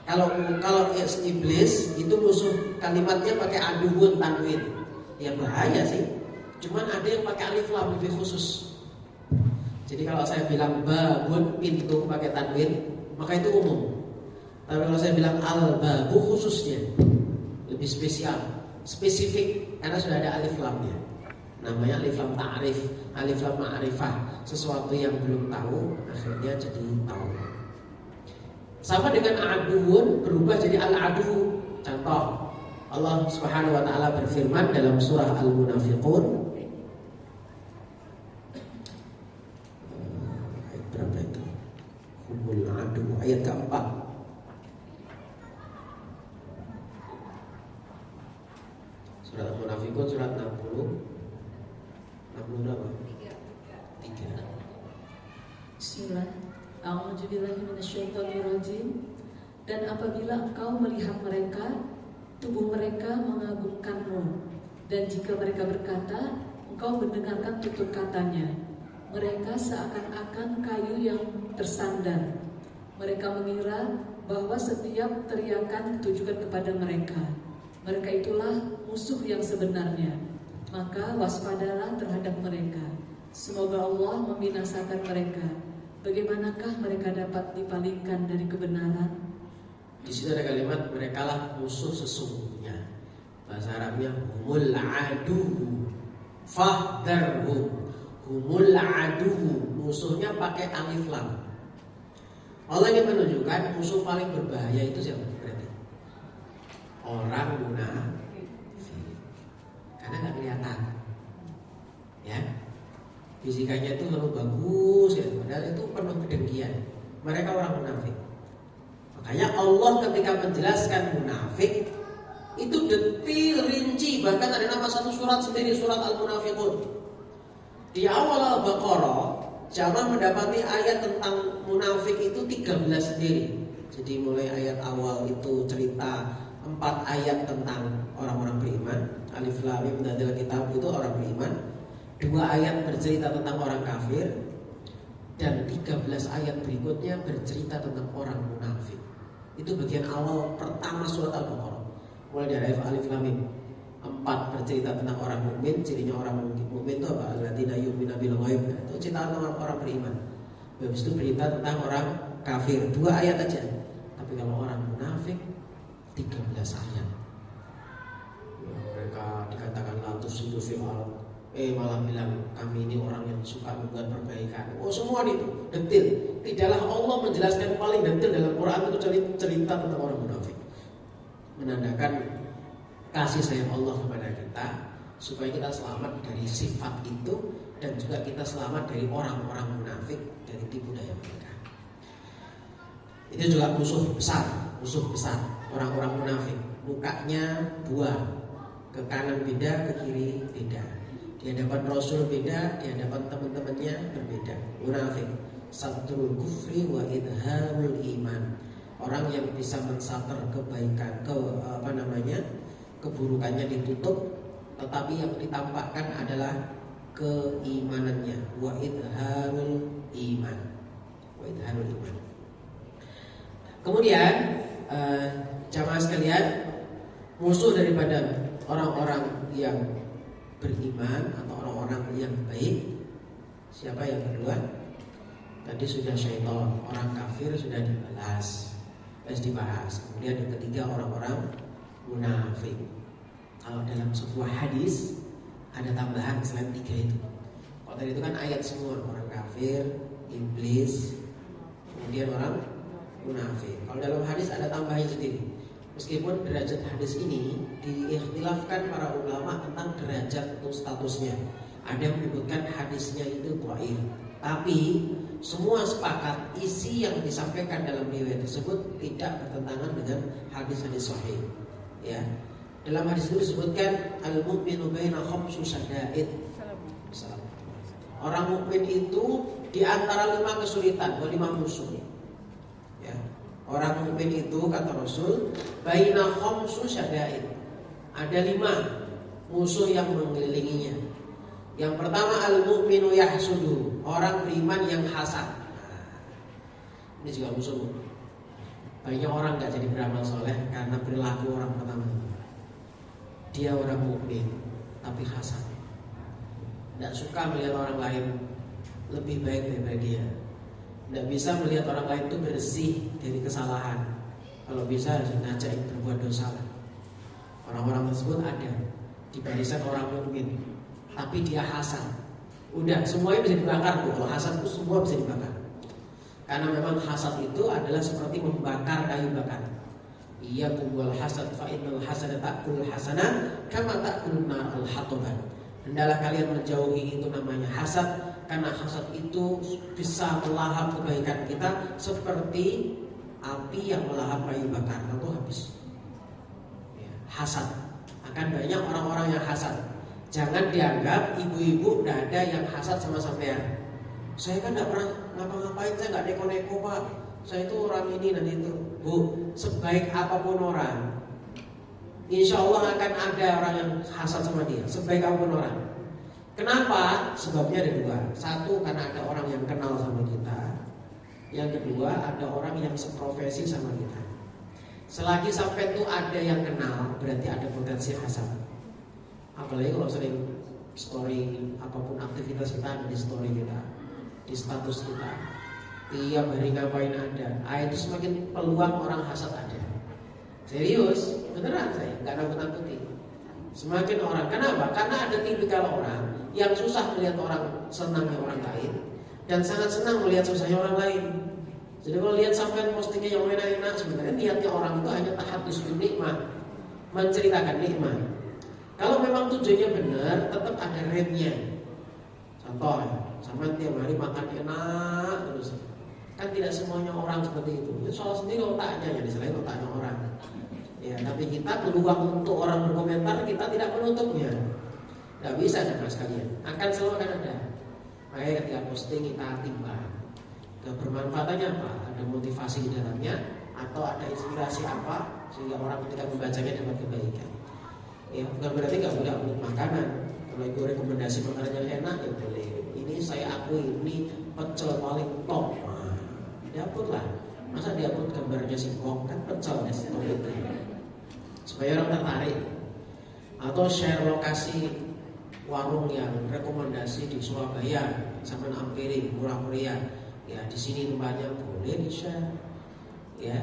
Kalau iblis itu musuh kalimatnya pakai aduun tanwin, ya bahaya sih. Cuman ada yang pakai alif lam lebih khusus. Jadi kalau saya bilang babun pintu pakai tanwin, maka itu umum. Tapi kalau saya bilang al-babu khususnya lebih spesifik karena sudah ada alif lamnya. Namanya alif lam ta'rif, alif lam ma'rifah. Sesuatu yang belum tahu akhirnya jadi tahu. Sama dengan aduun berubah jadi al-adu. Contoh, Allah Subhanahu wa taala berfirman dalam surah Al-Munafiqun ayat berapa itu? Humul adu ayat keempat. Surat Al-Munafiqun surat 60 berapa? 3. Bismillah. A'udzubillahi minasyaitonirrajim. Dan apabila engkau melihat mereka, tubuh mereka mengagumkanmu, dan jika mereka berkata, engkau mendengarkan tutur katanya. Mereka seakan-akan kayu yang tersandar. Mereka mengira bahwa setiap teriakan ditujukan kepada mereka. Mereka itulah musuh yang sebenarnya. Maka waspadalah terhadap mereka. Semoga Allah membinasakan mereka. Bagaimanakah mereka dapat dipalingkan dari kebenaran? Di situ ada kalimat merekalah musuh sesungguhnya. Bahasa Arabnya humul adu fahdharhum. Humul adu, musuhnya pakai alif lam. Allah ingin menunjukkan musuh paling berbahaya itu siapa berarti? Orang munafik. Karena nggak kelihatan, ya. Fisikanya itu selalu bagus, ya. Padahal itu penuh kedengkian. Mereka orang munafik. Makanya Allah ketika menjelaskan munafik itu detil, rinci. Bahkan ada nama satu surat sendiri, surat Al-Munafiqun. Di awal Al-Baqarah, jamaah mendapati ayat tentang munafik itu 13 sendiri. Jadi mulai ayat awal itu cerita 4 ayat tentang orang-orang beriman. Alif Lam Mim dzal kitab itu orang beriman. 2 ayat bercerita tentang orang kafir. Dan 13 ayat berikutnya bercerita tentang orang munafik. Itu bagian awal pertama surat Al-Baqarah. Mulai dari Alif Lam Mim. 4 bercerita tentang orang mukmin. Cirinya orang mukmin itu apa? Alladzina yu'minuna bil ghaib. Itu cerita tentang orang beriman. Habis itu berita tentang orang kafir. 2 ayat aja. Tapi kalau orang munafik 13 ayat. Ya, mereka dikatakan la tusidu fil ardh. Malah bilang kami ini orang yang suka membuat perbaikan. Oh, semua itu detail. Tidaklah Allah menjelaskan paling detail dalam Quran itu cerita tentang orang munafik. Menandakan kasih sayang Allah kepada kita supaya kita selamat dari sifat itu dan juga kita selamat dari orang-orang munafik, dari tipu daya mereka. Itu juga musuh besar orang-orang munafik. Mukanya 2, ke kanan beda, ke kiri beda. Di hadapan Rasul beda, di hadapan teman-temannya berbeda. Munafik, satrul kufri wa idharul iman. Orang yang bisa mensater kebaikan, keburukannya ditutup, tetapi yang ditampakkan adalah keimanannya. Wa idharul iman. Wa idharul iman. Kemudian jamaah sekalian, musuh daripada orang-orang yang beriman atau orang-orang yang baik, siapa yang kedua? Tadi sudah syaitan, orang kafir sudah dibahas. Kemudian yang ketiga orang-orang munafik. Kalau dalam sebuah hadis ada tambahan selain 3 itu. Kalau tadi itu kan ayat semua, orang kafir, iblis, kemudian orang munafik. Kalau dalam hadis ada tambahan sendiri. Meskipun derajat hadis ini diikhtilafkan para ulama tentang derajat atau statusnya. Ada yang menyebutkan hadisnya itu dhaif. Tapi semua sepakat isi yang disampaikan dalam riwayat tersebut tidak bertentangan dengan hadis-hadis sahih. Ya. Dalam hadis itu disebutkan al-mu'minu baina khamsu syada'id. Orang mukmin itu di antara 5 kesulitan, 5 musuh. Ya. Orang mukmin itu kata Rasul baina khamsu syada'id. Ada 5 musuh yang mengelilinginya. Yang pertama al-mu'minu yahsudu, orang beriman yang hasad. Ini juga musuh. Banyak orang gak jadi beramal soleh karena perilaku orang pertama. Dia orang mukmin tapi hasad. Tidak suka melihat orang lain lebih baik daripada dia. Tidak bisa melihat orang lain itu bersih dari kesalahan. Kalau bisa ngajak berbuat dosa. Orang-orang tersebut ada di barisan orang mukmin, tapi dia hasad. Udah semuanya bisa dibakar tuh. Kalau hasad itu semua bisa dibakar. Karena memang hasad itu adalah seperti membakar kayu bakar. Iyyakum wal hasad fa innal hasada ta'kul hasanat kama ta'kulun nar al-hataban. Hendaklah kalian menjauhi itu namanya hasad, karena hasad itu bisa melahap kebaikan kita seperti api yang melahap kayu bakar, tentu habis. Ya, hasad. Akan banyak orang-orang yang hasad. Jangan dianggap ibu-ibu tidak ada yang hasad sama sampean. Saya kan tidak pernah ngapa-ngapain, saya nggak neko-neko pak. Saya itu orang ini dan itu. Bu, sebaik apapun orang, insya Allah akan ada orang yang hasad sama dia. Sebaik apapun orang. Kenapa? Sebabnya ada 2. 1, karena ada orang yang kenal sama kita. Yang kedua, ada orang yang seprofesi sama kita. Selagi sampai itu ada yang kenal, berarti ada potensi hasad. Apalagi kalau sering story, apapun aktivitas kita ada di story kita, di status kita, tiap hari ngapain ada. Itu semakin peluang orang hasad ada. Serius, beneran saya, nggak nakut-nakuti. Semakin orang, kenapa? Karena ada tipikal orang yang susah melihat orang senangnya orang lain dan sangat senang melihat susahnya orang lain. Jadi kalau lihat sampai postingnya yang enak-enak, sebenarnya niatnya orang itu hanya tahadus bil nikmat, menceritakan nikmat. Kalau memang tujuannya benar, tetap ada remnya. Contoh, sampai tiap hari makan enak terus. Kan tidak semuanya orang seperti itu. Itu soal sendiri otaknya, ya diselain otaknya orang. Ya, tapi kita peluang untuk orang berkomentar kita tidak menutupnya. Tidak bisa sama sekalian. Akan selalu akan ada. Makanya ketika posting kita timbang. Kebermanfaatannya apa? Ada motivasi di dalamnya atau ada inspirasi apa sehingga orang ketika membacanya dapat kebaikan. Ya, bukan berarti nggak boleh upload makanan. Kalau ibu rekomendasi makanan yang enak ya boleh. Ini saya akui ini pecel paling top. Nah, diupload lah. Masa diupload gambarnya singkong, kan pecel ya supaya orang tertarik. Atau share lokasi warung yang rekomendasi di Surabaya, sampai ampiri murah meriah. Ya di sini tempatnya boleh di share. Ya,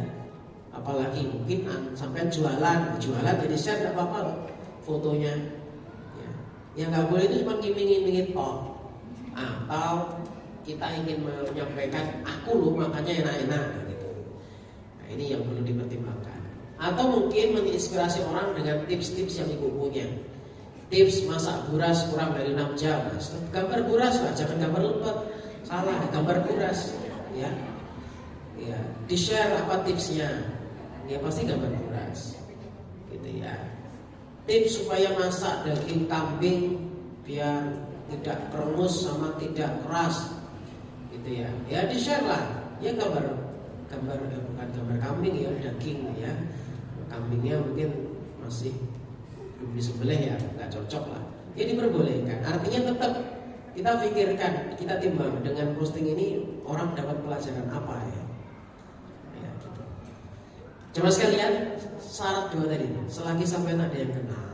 apalagi mungkin sampai jualan jadi share nggak apa-apa loh, fotonya. Ya. Yang nggak boleh itu cuma ngiming-ngimingin toh. Atau kita ingin menyampaikan aku loh makanya enak-enak gitu. Nah ini yang perlu dipertimbangkan. Atau mungkin menginspirasi orang dengan tips-tips yang ibu punya. Tips masak buras kurang dari 6 jam. Gambar buras lah, jangan gambar lepet. Salah, gambar buras. Ya, ya. Di share apa tipsnya? Ya pasti gambar buras. Gitu ya. Tips supaya masak daging kambing biar tidak kerengus sama tidak keras. Gitu ya. Ya di share lah. Ya gambar bukan gambar kambing ya, daging ya. Kambingnya mungkin masih belum disembelih ya, nggak cocok lah. Ya diperbolehkan. Artinya tetap kita pikirkan, kita timbang dengan posting ini orang dapat pelajaran apa ya. Ya gitu. Coba sekalian syarat dua tadi. Selagi sampai ada yang kenal,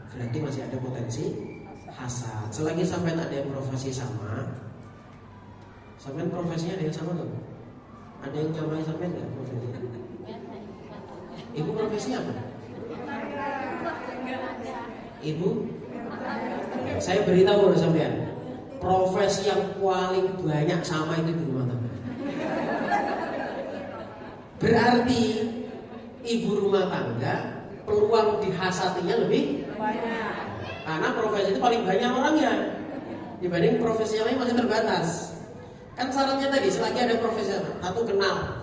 berarti masih ada potensi hasad. Selagi sampai ada yang profesi sama, sampai profesinya ada yang sama tuh. Ada yang nyamai sampai nggak profesinya? Ibu profesinya apa? Ibu? Saya beritahu kepada sampean, profesi yang paling banyak sama itu ibu rumah tangga. Berarti ibu rumah tangga peluang dihasatinya lebih banyak. Karena profesi itu paling banyak orangnya dibanding profesi yang lain masih terbatas. Kan syaratnya tadi selagi ada profesi satu kenal.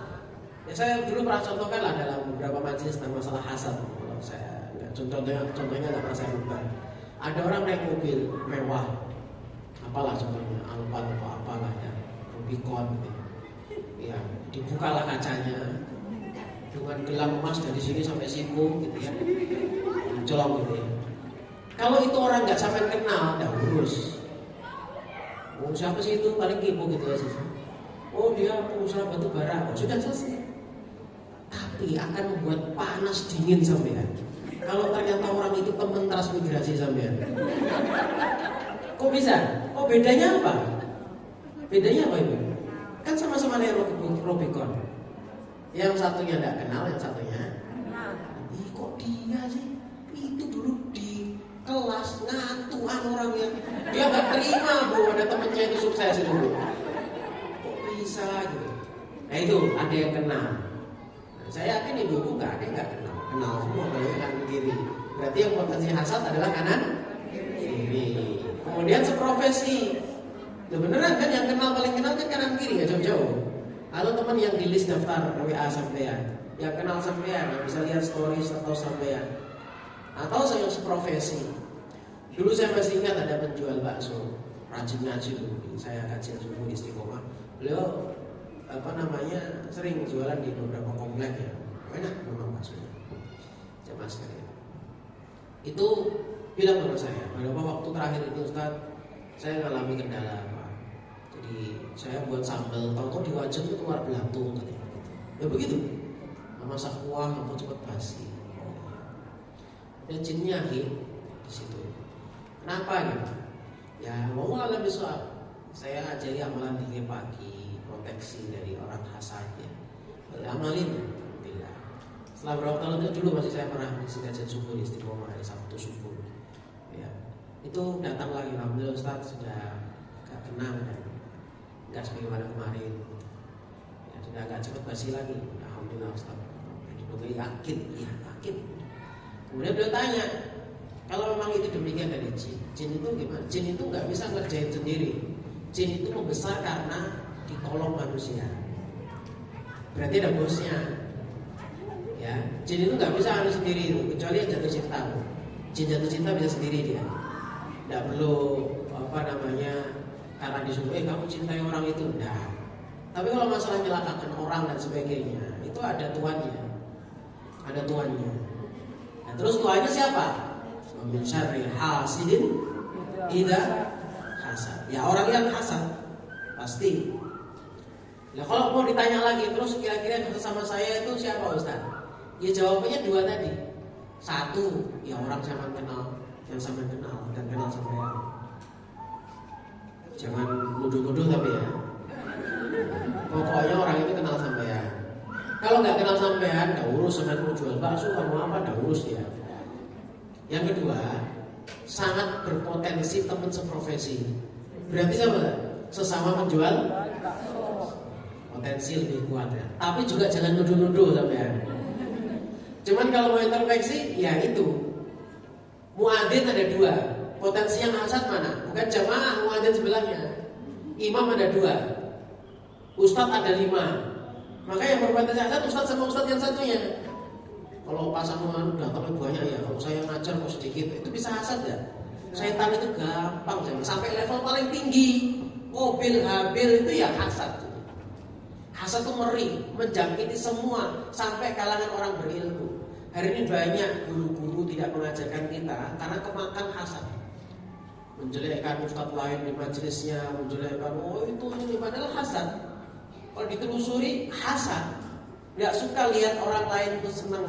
Ya saya dulu pernah contohkan lah dalam beberapa majelis tentang masalah hasad. Kalau saya contohnya nggak pernah saya lupa. Ada orang naik mobil mewah, apalah contohnya Alphard atau apalah ya, Rubicon gitu. Ya dibukalah kacanya dengan gelang emas dari sini sampai siku gitu ya, colong gitu ya. Kalau itu orang nggak sampai kenal, dah urus. Oh siapa sih itu paling kipu gitu ya sih. Oh dia pengusaha batu bara, oh, sudah selesai. Tapi akan membuat panas dingin sampean. Kalau ternyata orang itu teman transmigrasi sampean. Kok bisa? Oh bedanya apa? Bedanya apa itu? Kan sama-sama naik Rubicon. Yang satunya tidak kenal, yang satunya ih kok dia sih? Itu dulu di kelas ngatuan orangnya. Dia nggak terima bahwa ada temennya itu sukses itu. Kok bisa gitu? Nah itu ada yang kenal. Saya yakin ibu-ibu nggak ada yang nggak kenal semua kalau kanan kiri. Berarti yang potensi hasad adalah kanan kiri. Kemudian seprofesi. Ya beneran kan yang paling kenal kan kanan kiri nggak jauh-jauh. Atau teman yang di list daftar WA sampean, yang kenal sampean, yang bisa lihat stories atau sampean. Atau saya seprofesi. Dulu saya masih ingat ada penjual bakso, rajin ngaji dulu. Saya kajian subuh di Istiqomah. Beliau sering jualan di beberapa komplek ya, enak memang baksonya. Jamaah sekalian. Itu bilang kepada saya, beberapa waktu terakhir ini Ustaz, saya mengalami kendala Pak. Jadi saya buat sambal, tahu-tahu di wajan itu keluar belatung katanya. Ya begitu. Masak kuah apa cepat basi. Dan jinnya di situ. Kenapa gitu? Ya mau alami soal. Saya ajari amalan 3 pagi, proteksi dari orang hasad ya. Amalin, alhamdulillah. Setelah berapa tahun itu dulu masih saya pernah mengisi kajian subuh di Istiqomah hari Sabtu subuh. Ya, itu datang lagi, alhamdulillah Ustaz sudah agak tenang dan nggak sebagaimana kemarin. Ya, sudah agak cepat basi lagi, alhamdulillah Ustaz. Jadi yakin, iya yakin. Kemudian beliau tanya, kalau memang itu demikian dari jin itu gimana? Jin itu nggak bisa ngerjain sendiri. Jin itu membesar karena ditolong manusia. Berarti ada bosnya. Ya, jin itu nggak bisa harus sendiri, kecuali yang jatuh cinta. Jin jatuh cinta bisa sendiri dia. Nggak perlu karena disuruh kamu cintai orang itu. Nah, tapi kalau masalah menyelakakan orang dan sebagainya, itu ada tuannya. Ada tuannya. Nah, terus tuannya siapa? Min syarri hasidin idza hasad. Ya orang yang hasad pasti. Nah kalau mau ditanya lagi terus kira-kira yang sama saya itu siapa Ustaz? Ya jawabannya dua tadi. Satu, ya orang sama kenal, yang sama kenal dan kenal sampean. Jangan nuduh-nuduh tapi ya. Pokoknya orang itu kenal sampean. Kalau nggak kenal sampean, nggak urus sampean mau jual bakso, mau apa, nggak urus dia. Yang kedua, sangat berpotensi teman seprofesi. Berarti sama sesama menjual potensi lebih kuat ya. Tapi juga jangan nuduh-nuduh sampean. Cuman kalau mau introspeksi, ya itu. Muadzin ada dua. Potensi yang hasad mana? Bukan jamaah muadzin sebelahnya. Imam ada dua. Ustadz ada 5. Maka yang berpotensi hasad Ustadz sama Ustadz yang satunya. Kalau pasangan datangnya banyak ya. Kalau saya ngajar kok sedikit, itu bisa hasad ya. Setan itu gampang sampai level paling tinggi. Mobil habil itu ya hasad. Hasad itu meri, menjangkiti semua sampai kalangan orang berilmu. Hari ini banyak guru-guru tidak mengajarkan kita karena kemakan hasad. Menjelekkan ustadz lain di majelisnya, menjelekkan itu ini padahal hasad. Kalau ditelusuri hasad. Gak suka lihat orang lain itu senang.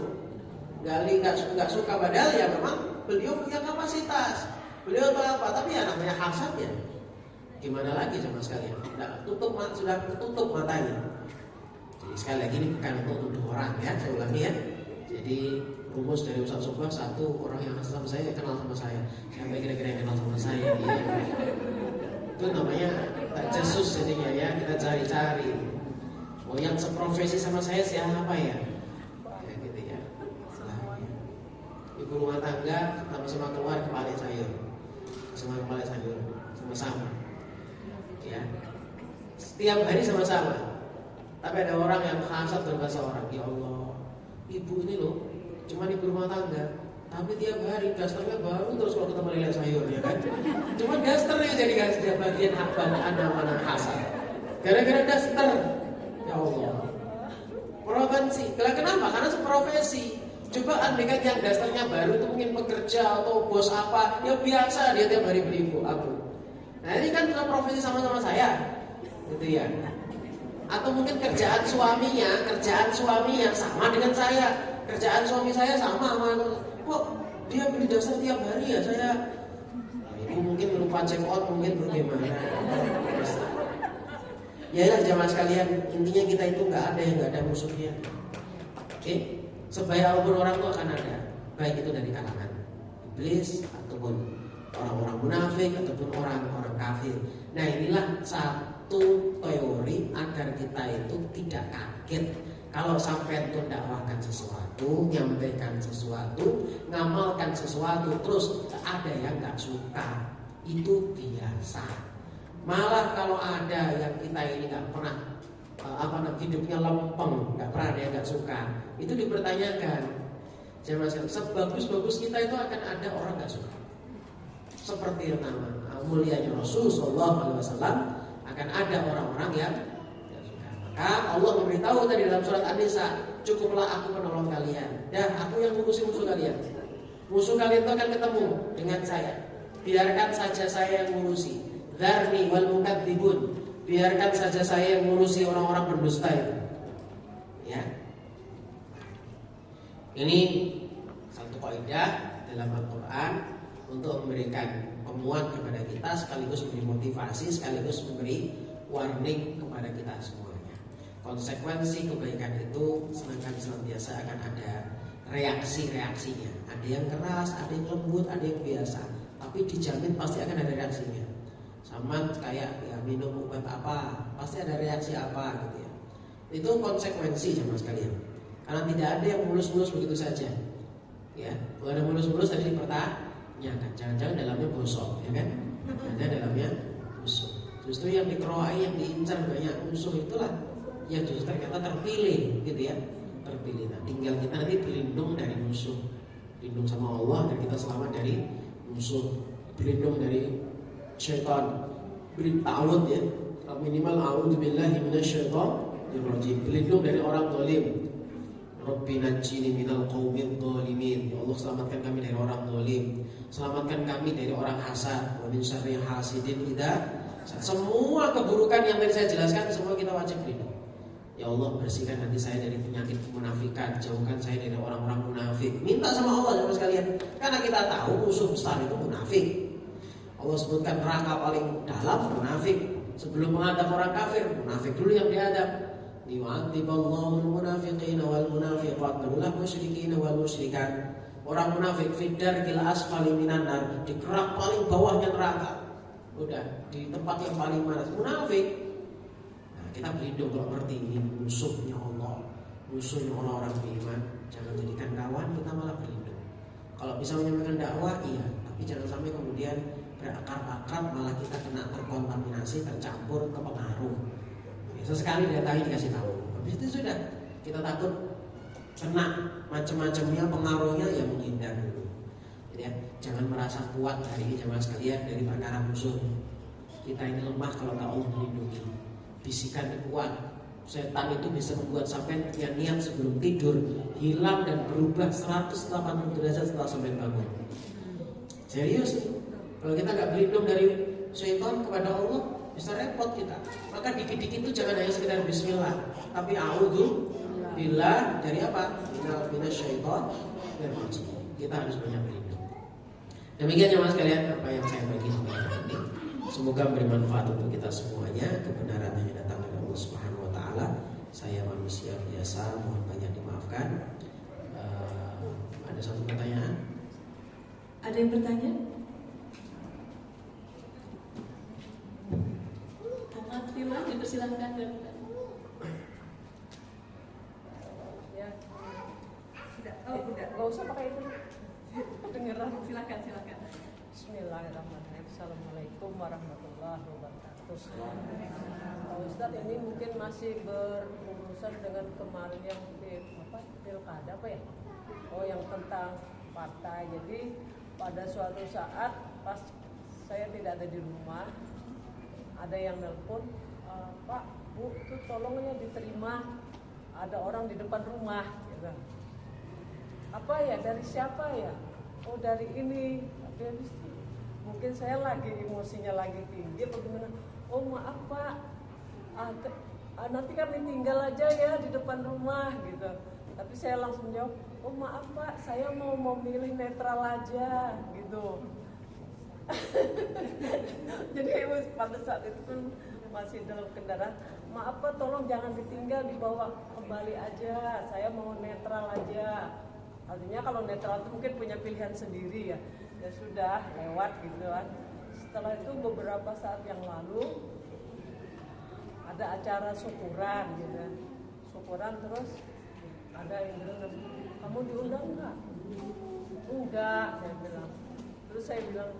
Gak suka padahal ya memang beliau punya kapasitas. Beliau tahu apa, tapi ya namanya hasad ya. Gimana lagi sama sekalian? Sudah tutup matanya. Jadi sekali lagi ini bukan untuk tuduh orang ya, saya ulangi ya. Jadi rumus dari Ustaz Subah, satu, orang yang hasad sama saya kenal sama saya. Siapa kira-kira yang kenal sama saya? Ya. Itu namanya tajasus jadinya ya, kita cari-cari. Oh yang seprofesi sama saya siapa ya? Ya gitu ya. Ibu rumah tangga sama-sama keluar kepala sayur. Sama-sama. Ya. Setiap hari sama-sama. Tapi ada orang yang hasad berbahasa orang. Ya Allah, ibu ini loh, cuma ibu rumah tangga, tapi tiap hari dasternya baru terus kalau ketemu lele sayur ya kan. Cuma dasternya jadi gak bagian hak banggaan mana hasad. Gara-gara daster. Ya Allah. Profesi. Kenapa? Karena seprofesi. Coba andaikan yang dasternya baru itu mungkin pekerja atau bos apa, ya biasa dia tiap hari beli aku. Nah ini kan profesi sama-sama saya, gitu ya. Atau mungkin kerjaan suaminya sama dengan saya. Kerjaan suami saya sama kok dia beli dasar tiap hari ya saya. Ibu mungkin lupa check out, mungkin bagaimana. Ya jamaah sekalian, intinya kita itu nggak ada musuhnya. Oke? Sebaik apapun orang itu akan ada, baik itu dari kalangan iblis ataupun orang-orang munafik ataupun orang-orang kafir. Nah inilah satu teori agar kita itu tidak kaget kalau sampai itu dakwahkan sesuatu, nyampaikan sesuatu, ngamalkan sesuatu, terus ada yang nggak suka, itu biasa. Malah kalau ada yang kita ini nggak pernah hidupnya lempeng, nggak pernah ada yang nggak suka, itu dipertanyakan. Jangan sebagus-bagus kita itu akan ada orang nggak suka. Seperti yang nama mulianya Rasulullah SAW akan ada orang-orang yang nggak suka. Maka Allah memberitahu tadi dalam surat An-Nisa, cukuplah aku menolong kalian dan aku yang mengurusi musuh kalian. Musuh kalian itu akan ketemu dengan saya. Biarkan saja saya yang mengurusi. Dzarni wal mukadzibun. Biarkan saja saya yang mengurusi orang-orang berdusta itu. Ya. Ini satu kaidah dalam Al-Quran untuk memberikan pemuat kepada kita, sekaligus memberi motivasi, sekaligus memberi warning kepada kita semuanya. Konsekuensi kebaikan itu senantiasa akan ada reaksi-reaksinya. Ada yang keras, ada yang lembut, ada yang biasa. Tapi dijamin pasti akan ada reaksinya. Sama kayak ya, minum obat apa, pasti ada reaksi apa gitu ya. Itu konsekuensi sama sekalian. Karena tidak ada yang mulus-mulus begitu saja. Ya, kalau ada mulus-mulus tadi dipertanyakan, jangan-jangan dalamnya bosok, ya kan? Jangan dalamnya musuh. Justru yang dikeroai, yang diincar banyak musuh itulah yang justru ternyata terpilih, gitu ya. Terpilih. Nah, tinggal kita nanti berlindung dari musuh, berlindung sama Allah dan kita selamat dari musuh, berlindung dari syaitan, beri ta'awud ya, minimal a'udzubillahi minasyaitonir rajim, berlindung dari orang zalim. Rabbi najjini minal qaumidh dhalimin. Ya Allah, selamatkan kami dari orang zalim, selamatkan kami dari orang hasad, wa min syarri hasidin idza. Semua keburukan yang tadi saya jelaskan semua kita wajib berlindung. Ya Allah, bersihkan hati saya dari penyakit kemunafikan, jauhkan saya dari orang-orang munafik. Minta sama Allah sama sekalian, karena kita tahu musuh besar itu munafik. Allah sebutkan neraka paling dalam munafik. Sebelum menghadap orang kafir, munafik dulu yang dihadap. Liyu'adziballahul munafiqina wal munafiqat wal musyrikina wal musyrikat. Orang munafik fiddarkil asfali minan nar, di kerak paling bawahnya neraka. Udah di tempat yang paling panas munafik. Nah, kita berlindung kalau ngerti ini musuhnya Allah, musuhnya orang-orang beriman. Jangan jadikan kawan, kita malah berlindung. Kalau bisa menyampaikan dakwah, iya, tapi jangan sampai kemudian berakar-akar malah kita kena terkontaminasi, tercampur ke pengaruh. Sesekali datangi dikasih tahu, habis itu sudah kita takut kena macam-macamnya pengaruhnya, ya menghindar dulu. Jadi ya, jangan merasa kuat hari ini jamaah sekalian dari perkara musuh. Kita ini lemah kalau tak Allah melindungi. Bisikan kuat. Setan itu bisa membuat sampai punya niat sebelum tidur hilang dan berubah 180 derajat setelah sampai bangun. Serius nih. Kalau kita nggak berlindung dari setan kepada Allah, bisa repot kita. Maka dikit-dikit itu jangan hanya sekedar bismillah, tapi a'udzu billah dari apa? Minasyaitonir rajim. Kita harus banyak berlindung. Demikian jemaah sekalian apa yang saya bagi sebentar ini. Semoga memberi manfaat untuk kita semuanya. Kebenaran hanya datang dari Allah Subhanahu wa taala. Saya manusia biasa, mohon banyak dimaafkan. Ada satu pertanyaan? Ada yang bertanya? Tila, dipersilahkan. Ya, tidak, nggak usah pakai itu. Dengeran, silakan. Bismillahirrahmanirrahim. Assalamualaikum warahmatullahi wabarakatuh. Pak Ustadz, ini mungkin masih berurusan dengan kemarin yang pilkada apa ya? Oh, yang tentang partai. Jadi pada suatu saat pas saya tidak ada di rumah, ada yang nelpon, Pak, Bu, itu tolongnya diterima, ada orang di depan rumah, gitu. Apa ya, dari siapa ya? Oh, dari ini. Habis itu mungkin saya lagi emosinya lagi tinggi atau gimana? Oh, maaf Pak, nanti kami tinggal aja ya di depan rumah, gitu. Tapi saya langsung jawab, oh maaf Pak, saya mau memilih netral aja, gitu. Jadi pada saat itu kan masih dalam kendaraan, maaf Pak, tolong jangan ditinggal, dibawa kembali aja, saya mau netral aja. Artinya kalau netral itu mungkin punya pilihan sendiri ya. Ya sudah, lewat gitu kan. Setelah itu beberapa saat yang lalu ada acara syukuran gitu. Syukuran terus ada yang bilang, kamu diundang enggak? Enggak, saya bilang. Terus saya bilang,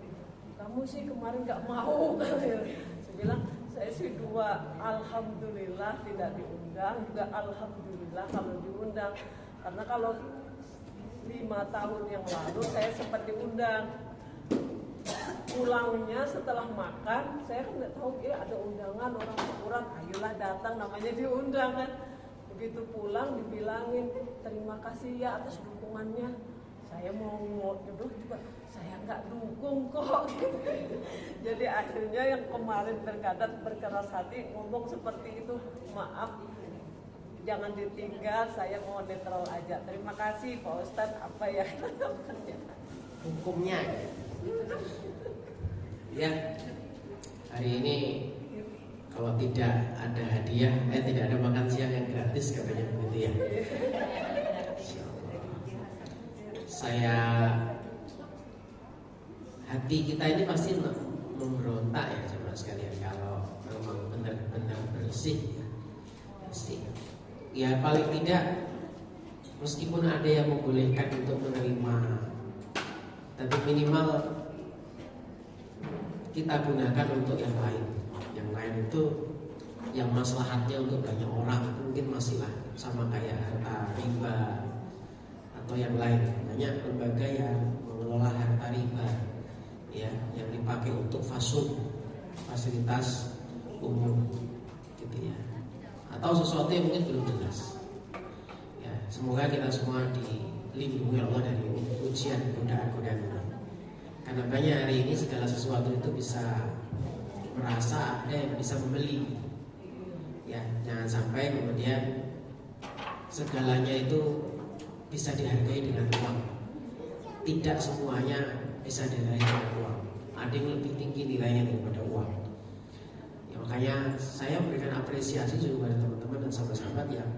kamu sih kemarin nggak mau. Saya bilang, saya sih dua, alhamdulillah tidak diundang, juga alhamdulillah kalau diundang. Karena kalau 5 tahun yang lalu saya sempat diundang. Pulangnya setelah makan, saya kan nggak tahu ada undangan orang syukuran, ayolah datang, namanya diundang kan. Begitu pulang dibilangin, terima kasih ya atas dukungannya. Saya mau jodoh juga, saya nggak dukung kok. Jadi akhirnya yang kemarin berkeras hati ngomong seperti itu, maaf, jangan ditinggal, saya mau netral aja. Terima kasih Pak Ustadz, apa ya hukumnya? Ya, hari ini kalau tidak ada hadiah, tidak ada makan siang yang gratis katanya begitu ya. Saya, hati kita ini pasti memberontak ya sama sekalian kalau memang benar-benar bersih ya. Bersih. Ya paling tidak meskipun ada yang membolehkan untuk menerima, tapi minimal kita gunakan untuk yang lain. Yang lain itu yang maslahatnya untuk banyak orang, mungkin masih lah sama kayak harta riba atau yang lain. Banyak lembaga yang mengelola harta riba ya, yang dipakai untuk fasilitas umum gitu ya, atau sesuatu yang mungkin belum jelas ya. Semoga kita semua dilindungi Allah dari ujian godaan-godaan ini. Karena banyak hari ini segala sesuatu itu bisa merasa ada yang bisa membeli. Ya, jangan sampai kemudian segalanya itu bisa dihargai dengan uang. Tidak semuanya bisa dihargai dengan uang. Ada yang lebih tinggi nilainya daripada uang. Ya, makanya saya memberikan apresiasi juga kepada teman-teman dan sahabat-sahabat yang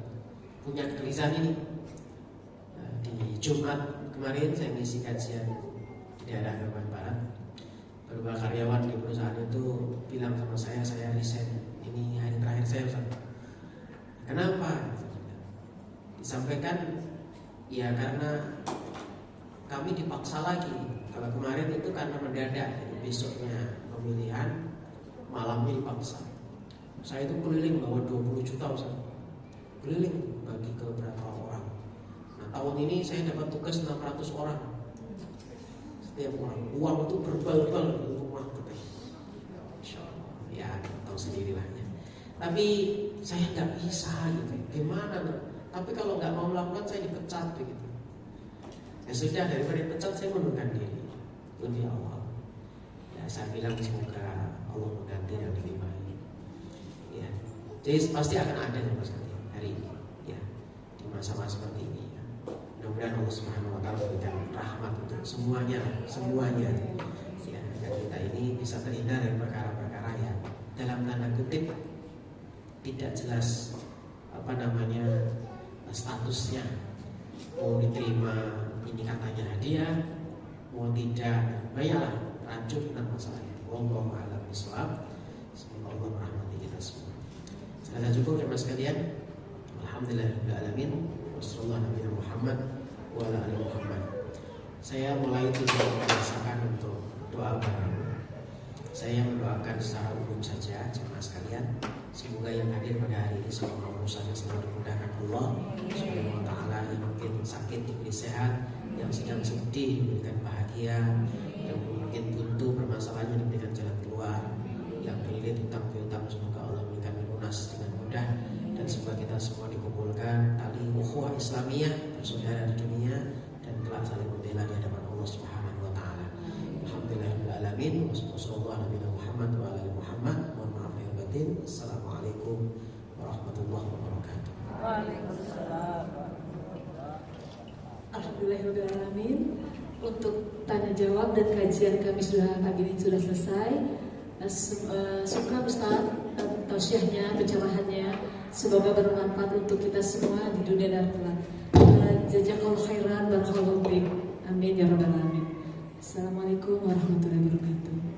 punya kegelisahan ini. Nah, di Jumat kemarin saya ngisi kajian di daerah Kalimantan Barat. Beberapa karyawan di perusahaan itu bilang sama saya resign. Ini hari terakhir saya, Ustaz. Kenapa? Disampaikan, ya karena kami dipaksa lagi. Kalau kemarin itu karena mendadak, jadi besoknya pemilihan, malamnya dipaksa. Saya itu keliling bawa 20 juta, Ustaz. Keliling bagi ke beberapa orang. Nah, tahun ini saya dapat tugas 600 orang. Setiap orang, uang itu berbal-bal di rumah kita. Insya Allah, ya tahu sendirilah ya. Tapi saya nggak bisa gitu. Gimana tuh? Tapi kalau nggak mau melakukan saya dipecat begitu. Ya sudah, daripada dipecat saya mengundurkan diri lebih awal. Ya saya bilang semoga Allah mengganti yang lebih baik. Ya, jadi pasti akan ada ya Mas hari ini. Ya, di masa-masa seperti ini. Ya. Mudah-mudahan Allah Subhanahu Wa Taala berikan rahmat untuk semuanya. Ya, agar kita ini bisa terhindar dari perkara-perkara yang dalam tanda kutip tidak jelas statusnya, mau diterima ini katanya hadiah, mau tidak bayarlah, racun dan masalah itu. Wallahu a'lam bishawab. Semoga Allah merahmati kita semua. Sudah cukup ya Mas kalian. Alhamdulillahirabbil alamin. Wassallallahu Nabi Muhammad wa ala ali Muhammad. Saya mulai tidak membiasakan untuk doa bareng. Saya mendoakan secara umum saja jemaah sekalian. Semoga yang hadir pada hari ini semua urusannya selalu dimudahkan Allah Subhanahu wa taala. Yang mungkin sakit diberi sehat, yang sedang sedih diberikan bahagia, yang mungkin buntu permasalahannya diberikan jalan keluar, yang berlilit hutang piutang semoga Allah memberikan lunas dengan mudah, dan semoga kita semua dikumpulkan tali ukhuwah Islamiyah, bersaudara di dunia dan kelak saling membela di hadapan Allah Subhanahu wa taala. Alhamdulillahirabbil alamin. Wassallallahu Muhammad wa ala ali Muhammad. Mohon maaf lahir batin. Assalamualaikum warahmatullahi wabarakatuh. Waalaikumsalam. Alhamdulillahirrahmanirrahim. Untuk tanya jawab dan kajian kami pagi ini sudah selesai. Syukur Ustaz tausiahnya, pencerahannya. Semoga bermanfaat untuk kita semua di dunia dan akhirat. Jazakallahu khairan, barakallahu fiik. Amin ya rabbal alamin. Assalamualaikum warahmatullahi wabarakatuh.